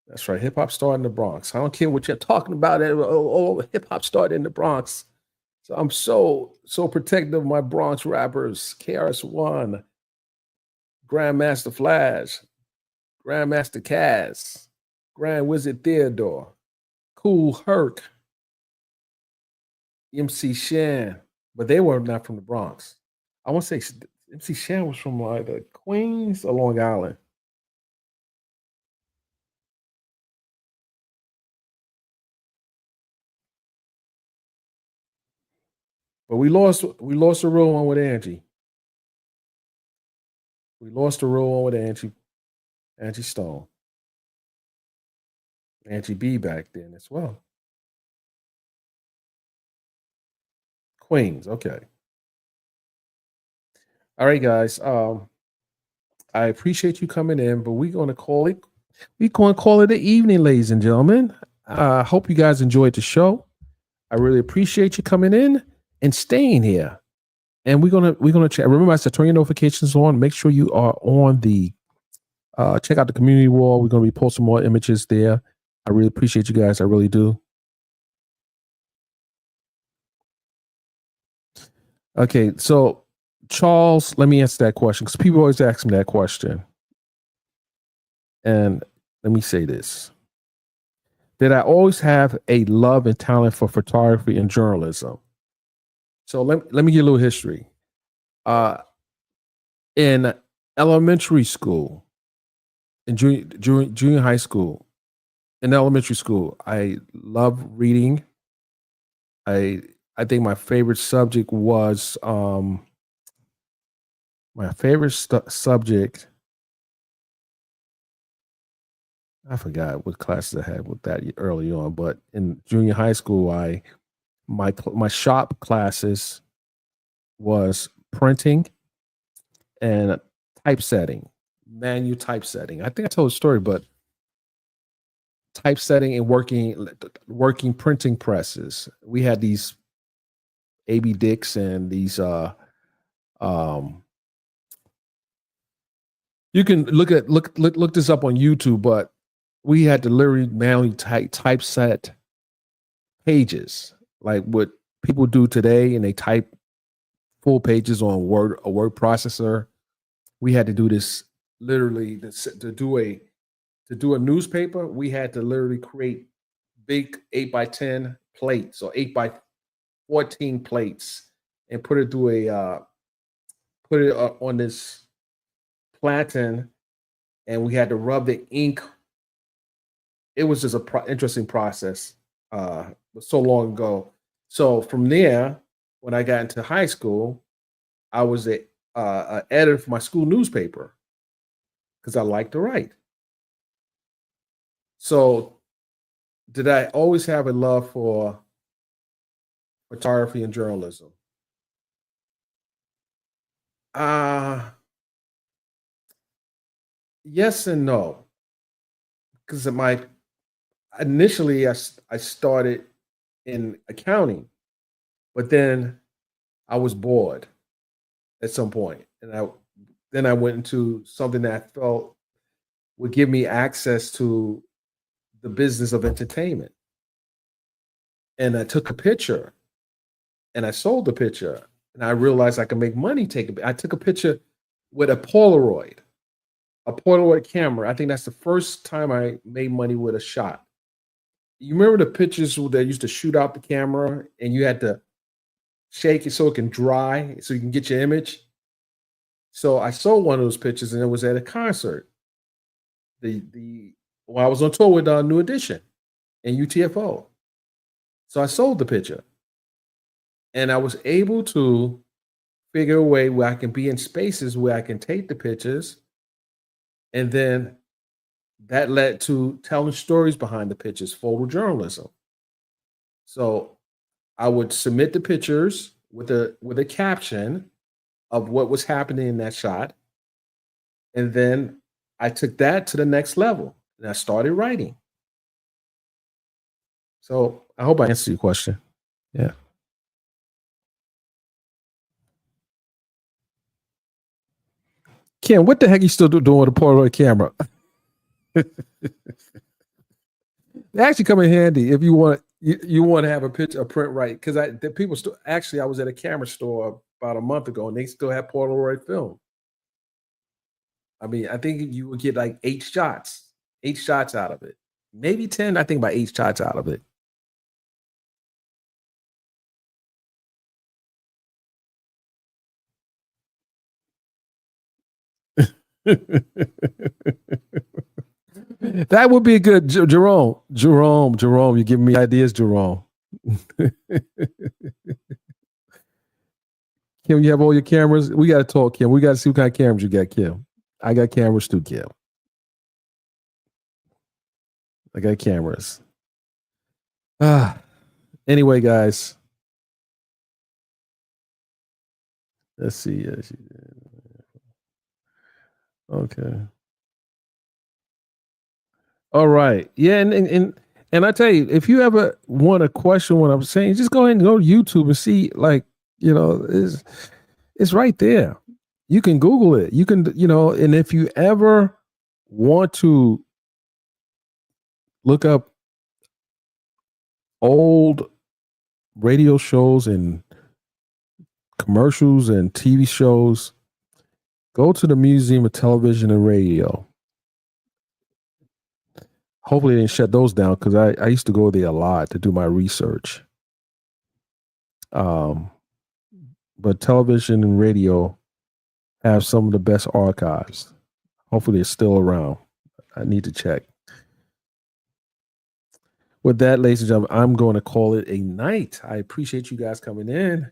That's right. Hip hop started in the Bronx. I don't care what you're talking about. Hip hop started in the Bronx. So I'm so protective of my Bronx rappers. KRS-One, Grandmaster Flash, Grandmaster Cass, Grand Wizard Theodore, Cool Herc, MC Shan, but they were not from the Bronx. I want to say MC Shan was from either Queens or Long Island. But we lost the real one with Angie. We lost the real one with Angie Stone. Angie B back then as well. Queens, okay. All right, guys. I appreciate you coming in, but we're going to call it an evening, ladies and gentlemen. I hope you guys enjoyed the show. I really appreciate you coming in and staying here. And we're gonna chat. Remember, I said turn your notifications on. Make sure you are on the Check out the community wall. We're going to be posting more images there. I really appreciate you guys. I really do. Okay, so Charles, let me answer that question because people always ask me that question. And let me say this. Did I always have a love and talent for photography and journalism? So let me give you a little history. In elementary school, in junior high school, in elementary school, I loved reading. I think my favorite subject was subject. I forgot what classes I had with that early on, but in junior high school, my shop classes was printing and typesetting, manual typesetting. I think I told a story, but typesetting and working printing presses. We had these AB Dicks and these you can look this up on YouTube, but we had to literally manually typeset pages like what people do today, and they type full pages on a word processor. We had to do this literally to do a newspaper. We had to literally create big 8x10 plates or 8x14 plates and put it through on this platen, and we had to rub the ink. It was just a interesting process. So long ago. So from there, when I got into high school, I was a editor for my school newspaper because I like to write. So did I always have a love for photography and journalism? Yes and no. Because initially I started in accounting, but then I was bored at some point, and I went into something that I felt would give me access to the business of entertainment. And I took a picture, and I sold the picture, and I realized I could make money. I took a picture with a Polaroid camera. I think that's the first time I made money with a shot. You remember the pictures that used to shoot out the camera and you had to shake it so it can dry so you can get your image? So I sold one of those pictures, and it was at a concert. I was on tour with New Edition and UTFO. So I sold the picture, and I was able to figure a way where I can be in spaces where I can take the pictures, and then that led to telling stories behind the pictures, photojournalism. So I would submit the pictures with a caption of what was happening in that shot, and then I took that to the next level, and I started writing. So I hope I answered your question. Yeah. Kim, what the heck are you still doing with a Polaroid camera? They actually come in handy if you want to have a print right. Because I was at a camera store about a month ago, and they still have Polaroid film. I mean, I think you would get like 8 shots out of it, maybe 10. I think about 8 shots out of it. That would be a good Jerome. You give me ideas, Jerome. Kim, you have all your cameras. We got to talk, Kim. We got to see what kind of cameras you got, Kim. I got cameras too, Kim. I got cameras. Anyway, guys. Let's see. Okay. All right. Yeah, and I tell you, if you ever want to question what I'm saying, just go ahead and go to YouTube and see, like, it's right there. You can Google it. You can, and if you ever want to look up old radio shows and commercials and TV shows, go to the Museum of Television and Radio. Hopefully they didn't shut those down, because I used to go there a lot to do my research. But television and radio have some of the best archives. Hopefully they're still around. I need to check. With that, ladies and gentlemen, I'm going to call it a night. I appreciate you guys coming in.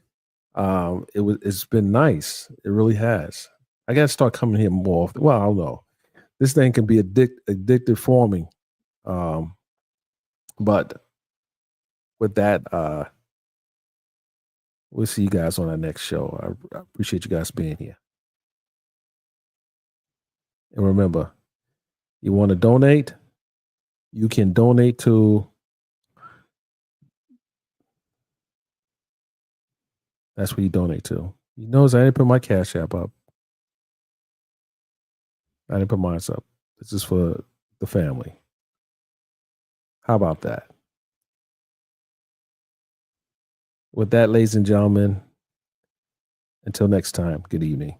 It's been nice. It really has. I got to start coming here more often. Well, I don't know. This thing can be addictive for me. But with that, we'll see you guys on our next show. I appreciate you guys being here. And remember, you want to donate, you can donate to, that's what you donate to. You notice I didn't put my Cash App up. I didn't put mine up. This is for the family. How about that? With that, ladies and gentlemen, until next time, good evening.